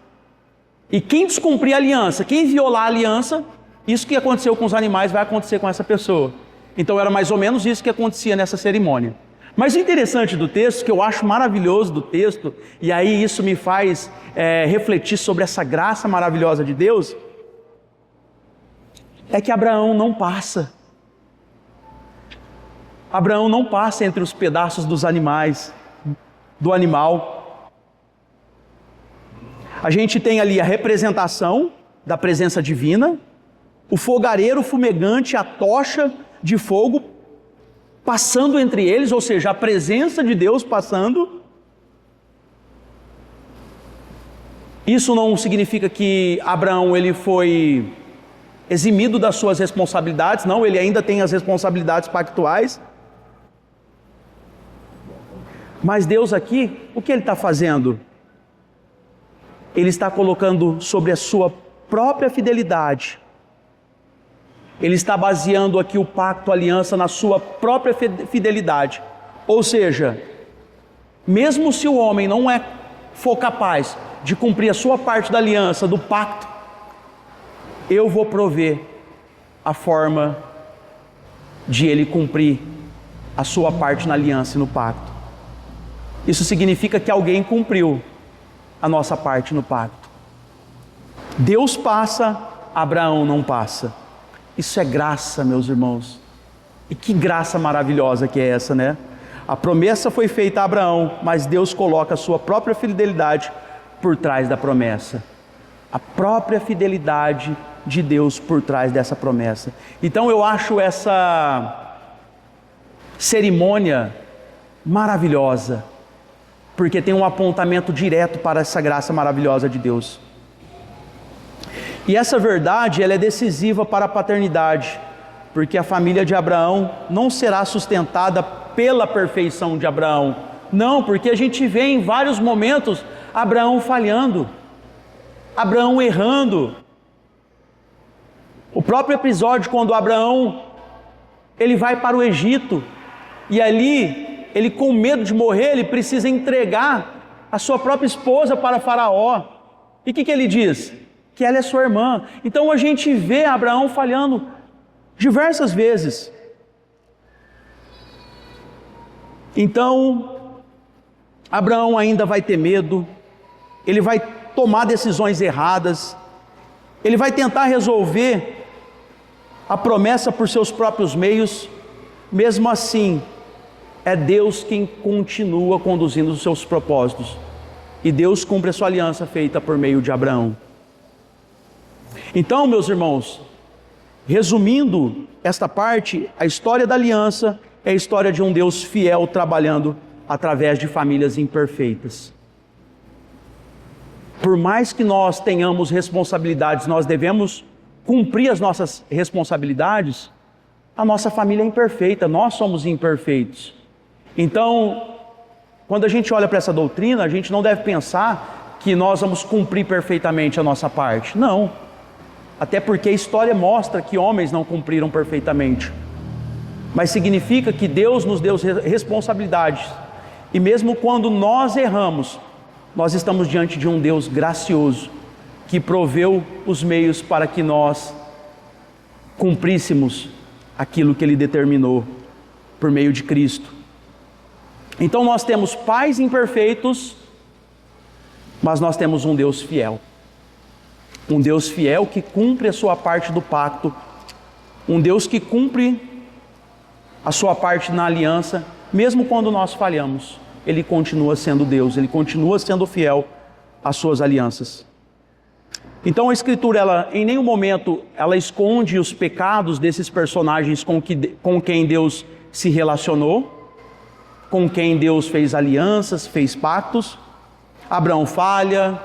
E quem descumprir a aliança, quem violar a aliança, isso que aconteceu com os animais vai acontecer com essa pessoa. Então era mais ou menos isso que acontecia nessa cerimônia. Mas o interessante do texto, que eu acho maravilhoso do texto, e aí isso me faz refletir sobre essa graça maravilhosa de Deus, é que Abraão não passa. Abraão não passa entre os pedaços dos animais, do animal. A gente tem ali a representação da presença divina, o fogareiro fumegante, a tocha de fogo passando entre eles, ou seja, a presença de Deus passando. Isso não significa que Abraão ele foi eximido das suas responsabilidades, não, ele ainda tem as responsabilidades pactuais. Mas Deus aqui, o que Ele está fazendo? Ele está colocando sobre a sua própria fidelidade. Ele está baseando aqui o pacto, a aliança na sua própria fidelidade. Ou seja, mesmo se o homem não for capaz de cumprir a sua parte da aliança, do pacto, eu vou prover a forma de ele cumprir a sua parte na aliança e no pacto. Isso significa que alguém cumpriu a nossa parte no pacto. Deus passa, Abraão não passa. Isso é graça, meus irmãos. E que graça maravilhosa que é essa, né? A promessa foi feita a Abraão, mas Deus coloca a sua própria fidelidade por trás da promessa. A própria fidelidade de Deus por trás dessa promessa. Então eu acho essa cerimônia maravilhosa, porque tem um apontamento direto para essa graça maravilhosa de Deus. E essa verdade, ela é decisiva para a paternidade, porque a família de Abraão não será sustentada pela perfeição de Abraão. Não, porque a gente vê em vários momentos Abraão falhando, Abraão errando. O próprio episódio quando Abraão, ele vai para o Egito, e ali, ele com medo de morrer, ele precisa entregar a sua própria esposa para Faraó. E o que ele diz? Que ela é sua irmã. Então a gente vê Abraão falhando diversas vezes. Então, Abraão ainda vai ter medo, ele vai tomar decisões erradas, ele vai tentar resolver a promessa por seus próprios meios. Mesmo assim, é Deus quem continua conduzindo os seus propósitos, e Deus cumpre a sua aliança feita por meio de Abraão. Então, meus irmãos, resumindo esta parte, a história da aliança é a história de um Deus fiel trabalhando através de famílias imperfeitas. Por mais que nós tenhamos responsabilidades, nós devemos cumprir as nossas responsabilidades. A nossa família é imperfeita, nós somos imperfeitos. Então, quando a gente olha para essa doutrina, a gente não deve pensar que nós vamos cumprir perfeitamente a nossa parte. Não. Até porque a história mostra que homens não cumpriram perfeitamente. Mas significa que Deus nos deu responsabilidades. E mesmo quando nós erramos, nós estamos diante de um Deus gracioso, que proveu os meios para que nós cumpríssemos aquilo que Ele determinou por meio de Cristo. Então nós temos pais imperfeitos, mas nós temos um Deus fiel. Um Deus fiel que cumpre a sua parte do pacto, um Deus que cumpre a sua parte na aliança, mesmo quando nós falhamos. Ele continua sendo Deus, Ele continua sendo fiel às suas alianças. Então a Escritura, ela, em nenhum momento, ela esconde os pecados desses personagens com quem Deus se relacionou, com quem Deus fez alianças, fez pactos. Abraão falha,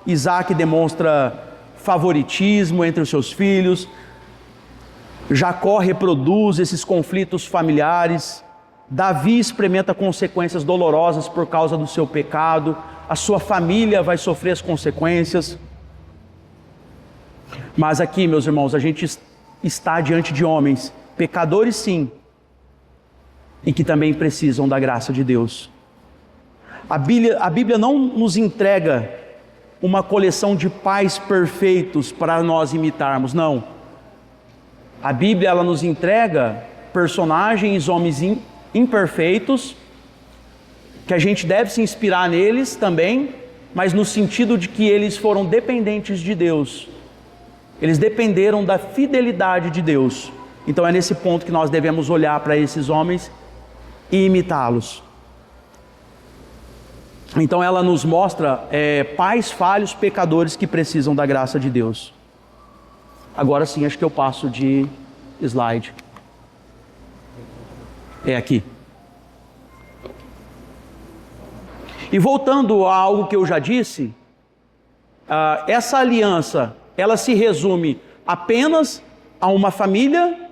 Isaac demonstra favoritismo entre os seus filhos, Jacó reproduz esses conflitos familiares, Davi experimenta consequências dolorosas por causa do seu pecado, a sua família vai sofrer as consequências. Mas aqui, meus irmãos, a gente está diante de homens, pecadores sim, e que também precisam da graça de Deus. A Bíblia não nos entrega uma coleção de pais perfeitos para nós imitarmos, não. A Bíblia, ela nos entrega personagens, homens imperfeitos, que a gente deve se inspirar neles também, mas no sentido de que eles foram dependentes de Deus. Eles dependeram da fidelidade de Deus. Então é nesse ponto que nós devemos olhar para esses homens e imitá-los. Então ela nos mostra pais falhos, pecadores que precisam da graça de Deus. Agora sim, acho que eu passo de slide. É aqui. E voltando a algo que eu já disse, essa aliança, ela se resume apenas a uma família,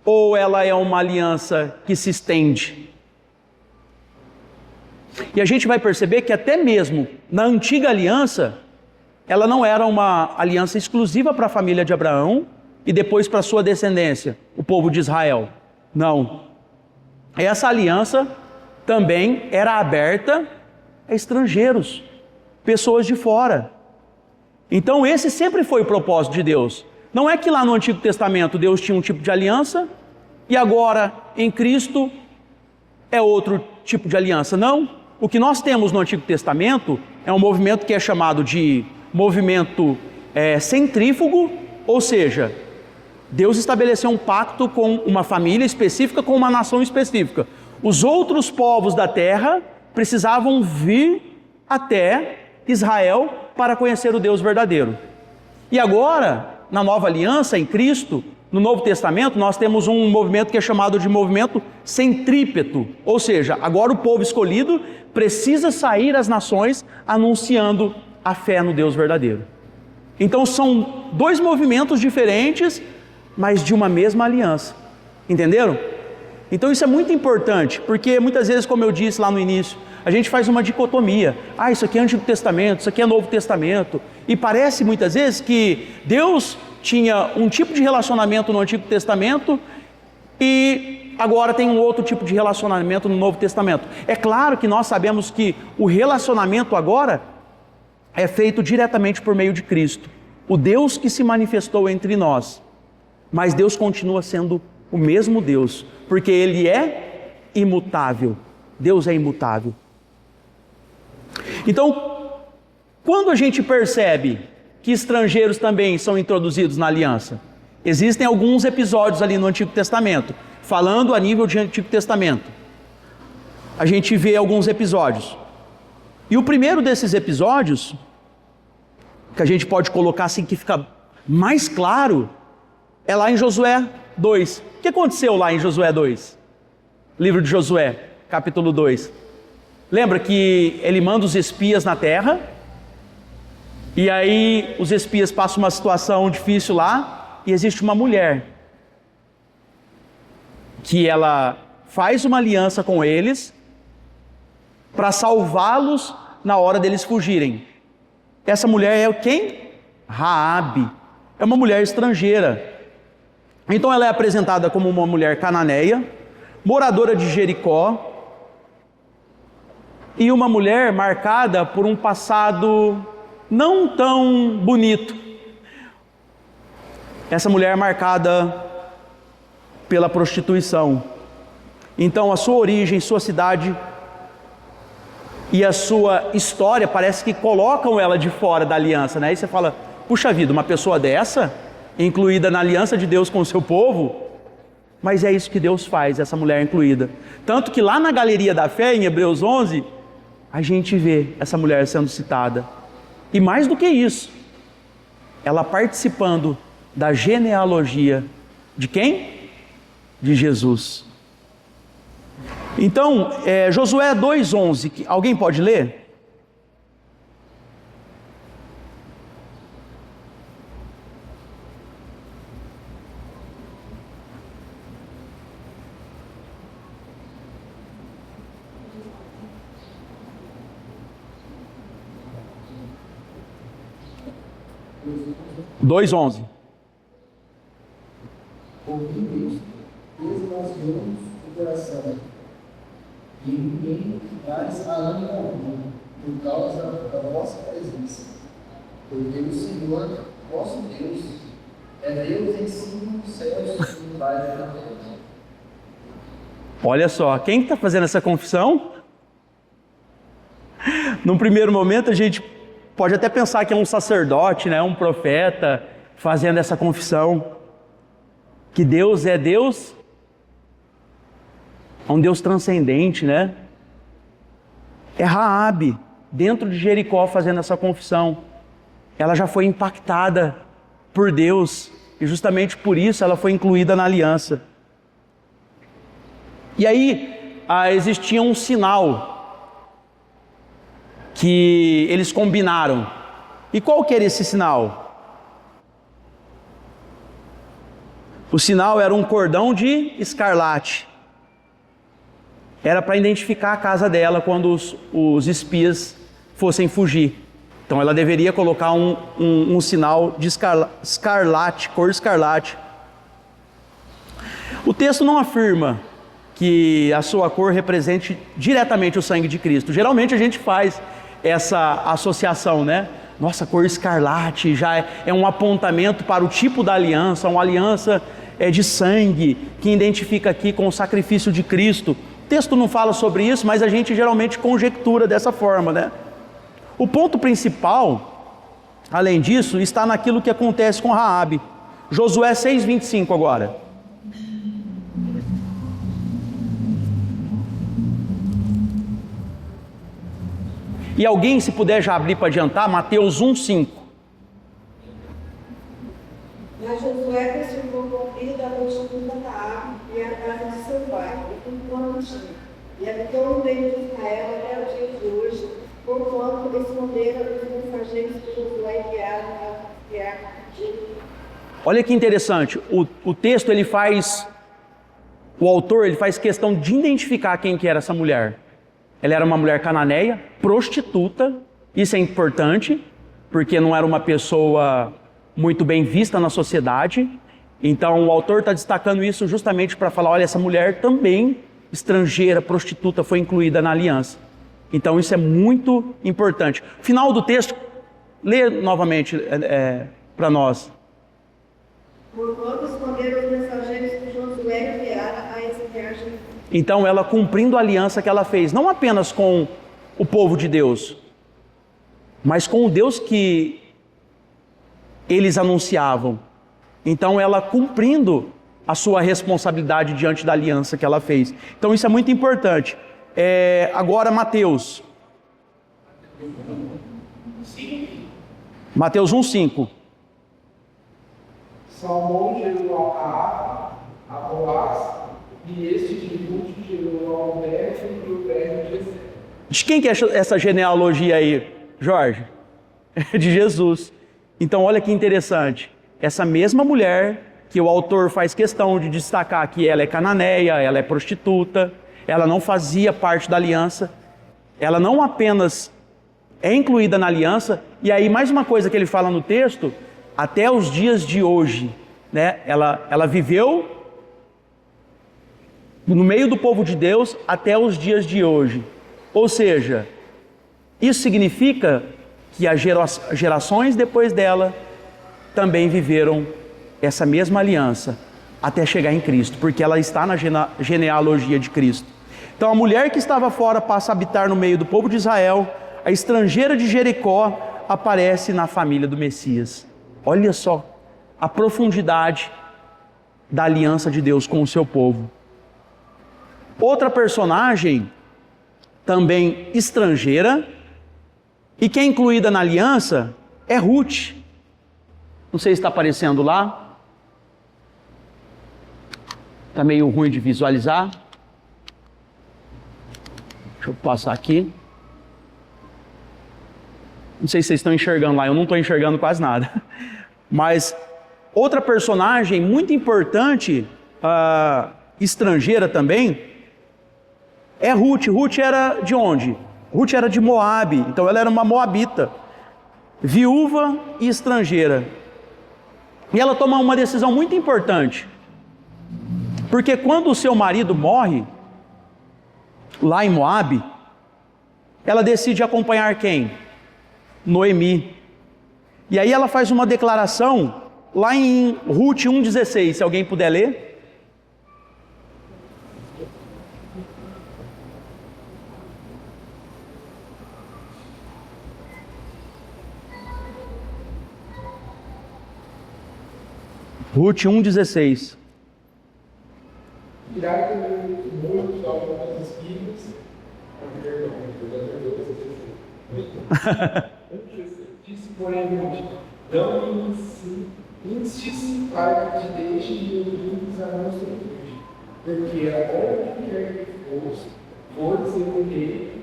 ou ela é uma aliança que se estende? E a gente vai perceber que até mesmo na antiga aliança, ela não era uma aliança exclusiva para a família de Abraão e depois para a sua descendência, o povo de Israel. Não. Essa aliança também era aberta a estrangeiros, pessoas de fora. Então esse sempre foi o propósito de Deus. Não é que lá no Antigo Testamento Deus tinha um tipo de aliança e agora em Cristo é outro tipo de aliança. Não. O que nós temos no Antigo Testamento é um movimento que é chamado de movimento centrífugo, ou seja, Deus estabeleceu um pacto com uma família específica, com uma nação específica. Os outros povos da terra precisavam vir até Israel para conhecer o Deus verdadeiro. E agora, na nova aliança, em Cristo, no Novo Testamento, nós temos um movimento que é chamado de movimento centrípeto, ou seja, agora o povo escolhido precisa sair às nações anunciando a fé no Deus verdadeiro. Então são dois movimentos diferentes, mas de uma mesma aliança, entenderam? Então isso é muito importante, porque muitas vezes, como eu disse lá no início, a gente faz uma dicotomia. Isso aqui é Antigo Testamento, isso aqui é Novo Testamento. E parece muitas vezes que Deus tinha um tipo de relacionamento no Antigo Testamento e agora tem um outro tipo de relacionamento no Novo Testamento. É claro que nós sabemos que o relacionamento agora é feito diretamente por meio de Cristo, o Deus que se manifestou entre nós. Mas Deus continua sendo o mesmo Deus, porque Ele é imutável. Deus é imutável. Então, quando a gente percebe que estrangeiros também são introduzidos na aliança? Existem alguns episódios ali no Antigo Testamento, falando a nível de Antigo Testamento. A gente vê alguns episódios. E o primeiro desses episódios, que a gente pode colocar assim que fica mais claro, é lá em Josué 2. O que aconteceu lá em Josué 2? Livro de Josué, capítulo 2. Lembra que ele manda os espias na terra, e aí os espias passam uma situação difícil lá, e existe uma mulher, que ela faz uma aliança com eles, para salvá-los na hora deles fugirem. Essa mulher é quem? Raabe. É uma mulher estrangeira. Então ela é apresentada como uma mulher cananeia, moradora de Jericó, e uma mulher marcada por um passado não tão bonito. Essa mulher é marcada pela prostituição. Então a sua origem, sua cidade e a sua história parece que colocam ela de fora da aliança, né? Aí você fala, puxa vida, uma pessoa dessa, incluída na aliança de Deus com o seu povo? Mas é isso que Deus faz, essa mulher incluída. Tanto que lá na Galeria da Fé, em Hebreus 11, a gente vê essa mulher sendo citada. E mais do que isso, ela participando da genealogia de quem? De Jesus. Então, Josué 2,11, alguém pode ler? Dois 11. Ouvindo isto, esvaziou-nos o coração, e ninguém mais a ânimo algum, por causa da vossa presença. Porque o Senhor, vosso Deus, é Deus em cima dos céus e embaixo da terra. Olha só, quem está fazendo essa confissão? Num primeiro momento a gente pode até pensar que é um sacerdote, né, um profeta, fazendo essa confissão, que Deus é Deus, um Deus transcendente, né? É Raabe, dentro de Jericó, fazendo essa confissão. Ela já foi impactada por Deus, e justamente por isso ela foi incluída na aliança. E aí, existia um sinal que eles combinaram. E qual que era esse sinal? O sinal era um cordão de escarlate. Era para identificar a casa dela quando os espias fossem fugir. Então ela deveria colocar um sinal de escarlate, cor escarlate. O texto não afirma que a sua cor represente diretamente o sangue de Cristo. Geralmente a gente faz essa associação, né? Nossa, cor escarlate já é um apontamento para o tipo da aliança, uma aliança de sangue, que identifica aqui com o sacrifício de Cristo. O texto não fala sobre isso, mas a gente geralmente conjectura dessa forma, né? O ponto principal, além disso, está naquilo que acontece com Raabe. Josué 6,25 agora. E alguém, se puder já abrir para adiantar, Mateus 1:5. Mas Josué preservou com o filho da prostituta Raabe e a casa de seu pai, e com quanto tinha. E habitou no meio de Israel até o dia de hoje, porquanto esconderam os mensageiros que Josué enviaram a criar Jericó. Olha que interessante, o texto o autor ele faz questão de identificar quem que era essa mulher. Ela era uma mulher cananeia, prostituta, isso é importante, porque não era uma pessoa muito bem vista na sociedade. Então o autor está destacando isso justamente para falar, olha, essa mulher também, estrangeira, prostituta, foi incluída na aliança. Então isso é muito importante. Final do texto, lê novamente para nós. Porquanto esconderam os mensageiros que Josué enviara a espiar Jericó. Então ela cumprindo a aliança que ela fez, não apenas com o povo de Deus, mas com o Deus que eles anunciavam. Então ela cumprindo a sua responsabilidade diante da aliança que ela fez. Então isso é muito importante. Agora Mateus 1:5. Salmão gerou a Boaz, e este de Ruth gerou a Obed e o Obed de Jessé. De quem que é essa genealogia aí, Jorge? De Jesus. Então olha que interessante. Essa mesma mulher que o autor faz questão de destacar que ela é cananeia, ela é prostituta, ela não fazia parte da aliança, ela não apenas é incluída na aliança, e aí mais uma coisa que ele fala no texto, até os dias de hoje, né? Ela viveu no meio do povo de Deus até os dias de hoje. Ou seja, isso significa que as gerações depois dela também viveram essa mesma aliança até chegar em Cristo, porque ela está na genealogia de Cristo. Então a mulher que estava fora passa a habitar no meio do povo de Israel, a estrangeira de Jericó aparece na família do Messias. Olha só a profundidade da aliança de Deus com o seu povo. Outra personagem, também estrangeira, e que é incluída na aliança, é Ruth. Não sei se está aparecendo lá. Está meio ruim de visualizar. Deixa eu passar aqui. Não sei se vocês estão enxergando lá, eu não estou enxergando quase nada. Mas outra personagem muito importante, estrangeira também, é Ruth. Ruth era de onde? Ruth era de Moabe, então ela era uma moabita, viúva e estrangeira. E ela toma uma decisão muito importante, porque quando o seu marido morre, lá em Moabe, ela decide acompanhar quem? Noemi. E aí ela faz uma declaração lá em Ruth 1,16, se alguém puder ler. Ruth 1,16. Tirar também muitos alguns espíritos. Disse, porém, não insiste para que te deixe e ouvidos a não surpresa, porque onde quer que fores eu irei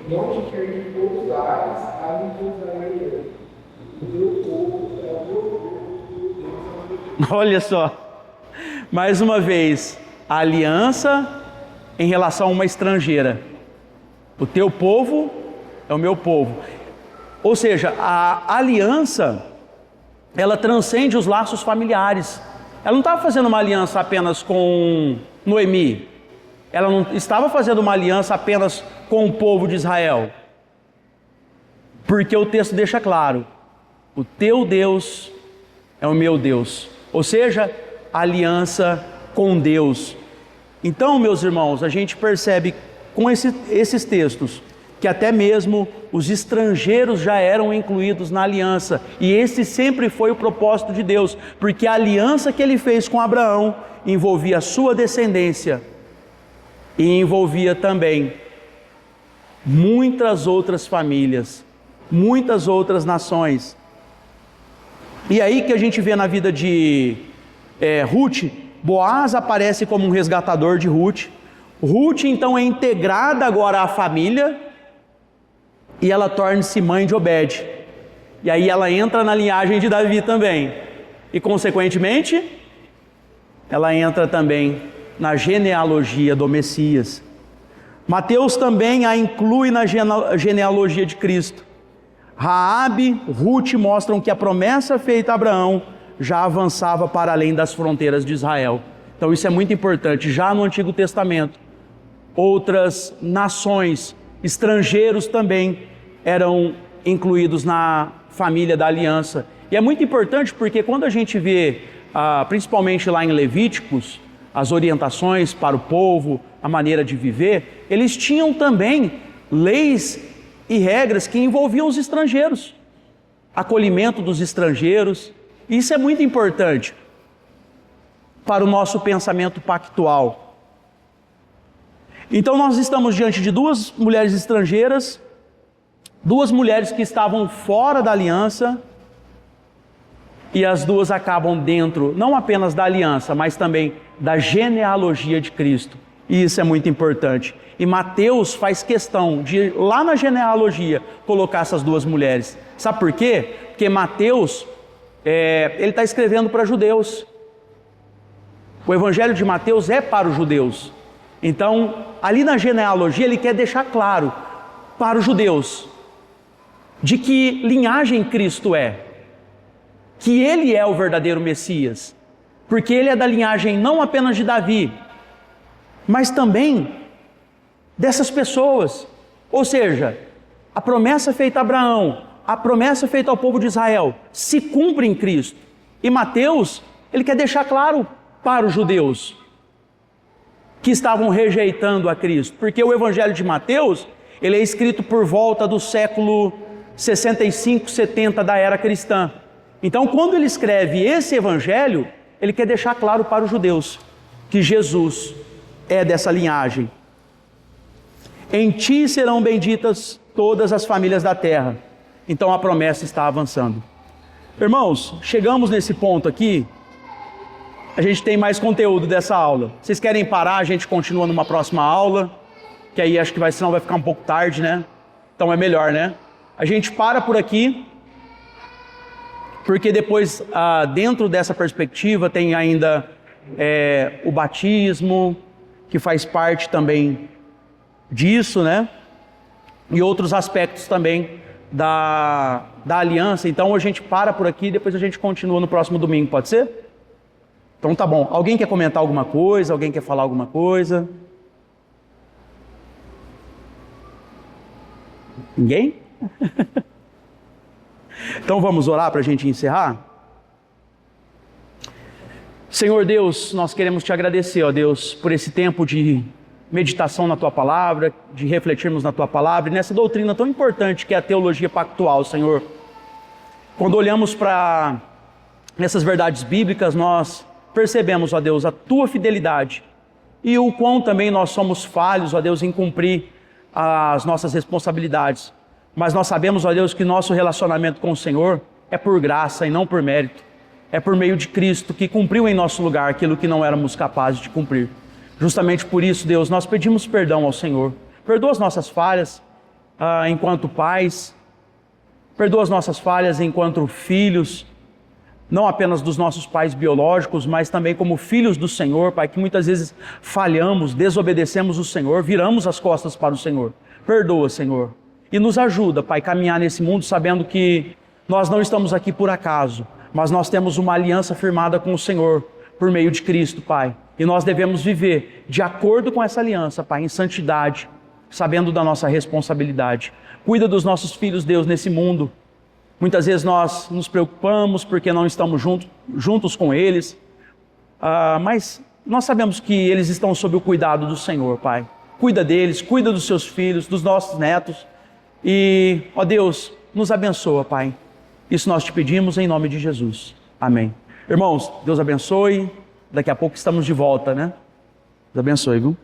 eu, onde quer que pousares, ali pousarei eu. O meu povo é o meu povo. Olha só, mais uma vez, a aliança em relação a uma estrangeira. O teu povo é o meu povo. Ou seja, a aliança, ela transcende os laços familiares. Ela não estava fazendo uma aliança apenas com Noemi. Ela não estava fazendo uma aliança apenas com o povo de Israel. Porque o texto deixa claro, o teu Deus é o meu Deus. Ou seja, aliança com Deus. Então, meus irmãos, a gente percebe com esses textos que até mesmo os estrangeiros já eram incluídos na aliança. E esse sempre foi o propósito de Deus, porque a aliança que ele fez com Abraão envolvia a sua descendência e envolvia também muitas outras famílias, muitas outras nações. E aí que a gente vê na vida de Ruth, Boaz aparece como um resgatador de Ruth. Ruth então é integrada agora à família e ela torna-se mãe de Obed. E aí ela entra na linhagem de Davi também. E consequentemente, ela entra também na genealogia do Messias. Mateus também a inclui na genealogia de Cristo. Raabe, Ruth mostram que a promessa feita a Abraão já avançava para além das fronteiras de Israel. Então isso é muito importante. Já no Antigo Testamento, outras nações, estrangeiros também eram incluídos na família da aliança. E é muito importante porque quando a gente vê, principalmente lá em Levíticos, as orientações para o povo, a maneira de viver, eles tinham também leis e regras que envolviam os estrangeiros, acolhimento dos estrangeiros. Isso é muito importante para o nosso pensamento pactual. Então nós estamos diante de duas mulheres estrangeiras, duas mulheres que estavam fora da aliança, e as duas acabam dentro, não apenas da aliança, mas também da genealogia de Cristo. E isso é muito importante. E Mateus faz questão de, lá na genealogia, colocar essas duas mulheres. Sabe por quê? Porque Mateus, ele está escrevendo para judeus. O evangelho de Mateus é para os judeus. Então, ali na genealogia, ele quer deixar claro para os judeus de que linhagem Cristo é, que ele é o verdadeiro Messias, porque ele é da linhagem não apenas de Davi, mas também dessas pessoas. Ou seja, a promessa feita a Abraão, a promessa feita ao povo de Israel, se cumpre em Cristo. E Mateus, ele quer deixar claro para os judeus que estavam rejeitando a Cristo, porque o evangelho de Mateus, ele é escrito por volta do século 65, 70 da era cristã. Então, quando ele escreve esse evangelho, ele quer deixar claro para os judeus que Jesus é dessa linhagem. Em ti serão benditas todas as famílias da terra. Então a promessa está avançando. Irmãos, chegamos nesse ponto aqui, a gente tem mais conteúdo dessa aula. Vocês querem parar, a gente continua numa próxima aula, que aí acho que senão vai ficar um pouco tarde, né? Então é melhor, né? A gente para por aqui, porque depois, dentro dessa perspectiva, tem ainda o batismo, que faz parte também disso, né? E outros aspectos também da aliança. Então a gente para por aqui e depois a gente continua no próximo domingo, pode ser? Então tá bom. Alguém quer comentar alguma coisa? Alguém quer falar alguma coisa? Ninguém? Então vamos orar para a gente encerrar? Senhor Deus, nós queremos te agradecer, ó Deus, por esse tempo de meditação na Tua Palavra, de refletirmos na Tua Palavra e nessa doutrina tão importante que é a teologia pactual, Senhor. Quando olhamos para essas verdades bíblicas, nós percebemos, ó Deus, a Tua fidelidade e o quão também nós somos falhos, ó Deus, em cumprir as nossas responsabilidades. Mas nós sabemos, ó Deus, que nosso relacionamento com o Senhor é por graça e não por mérito. É por meio de Cristo que cumpriu em nosso lugar aquilo que não éramos capazes de cumprir. Justamente por isso, Deus, nós pedimos perdão ao Senhor. Perdoa as nossas falhas enquanto pais. Perdoa as nossas falhas enquanto filhos, não apenas dos nossos pais biológicos, mas também como filhos do Senhor, Pai, que muitas vezes falhamos, desobedecemos o Senhor, viramos as costas para o Senhor. Perdoa, Senhor. E nos ajuda, Pai, a caminhar nesse mundo sabendo que nós não estamos aqui por acaso, mas nós temos uma aliança firmada com o Senhor por meio de Cristo, Pai. E nós devemos viver de acordo com essa aliança, Pai, em santidade, sabendo da nossa responsabilidade. Cuida dos nossos filhos, Deus, nesse mundo. Muitas vezes nós nos preocupamos porque não estamos juntos com eles, mas nós sabemos que eles estão sob o cuidado do Senhor, Pai. Cuida deles, cuida dos seus filhos, dos nossos netos. E, ó Deus, nos abençoa, Pai. Isso nós te pedimos em nome de Jesus. Amém. Irmãos, Deus abençoe. Daqui a pouco estamos de volta, né? Deus abençoe, viu?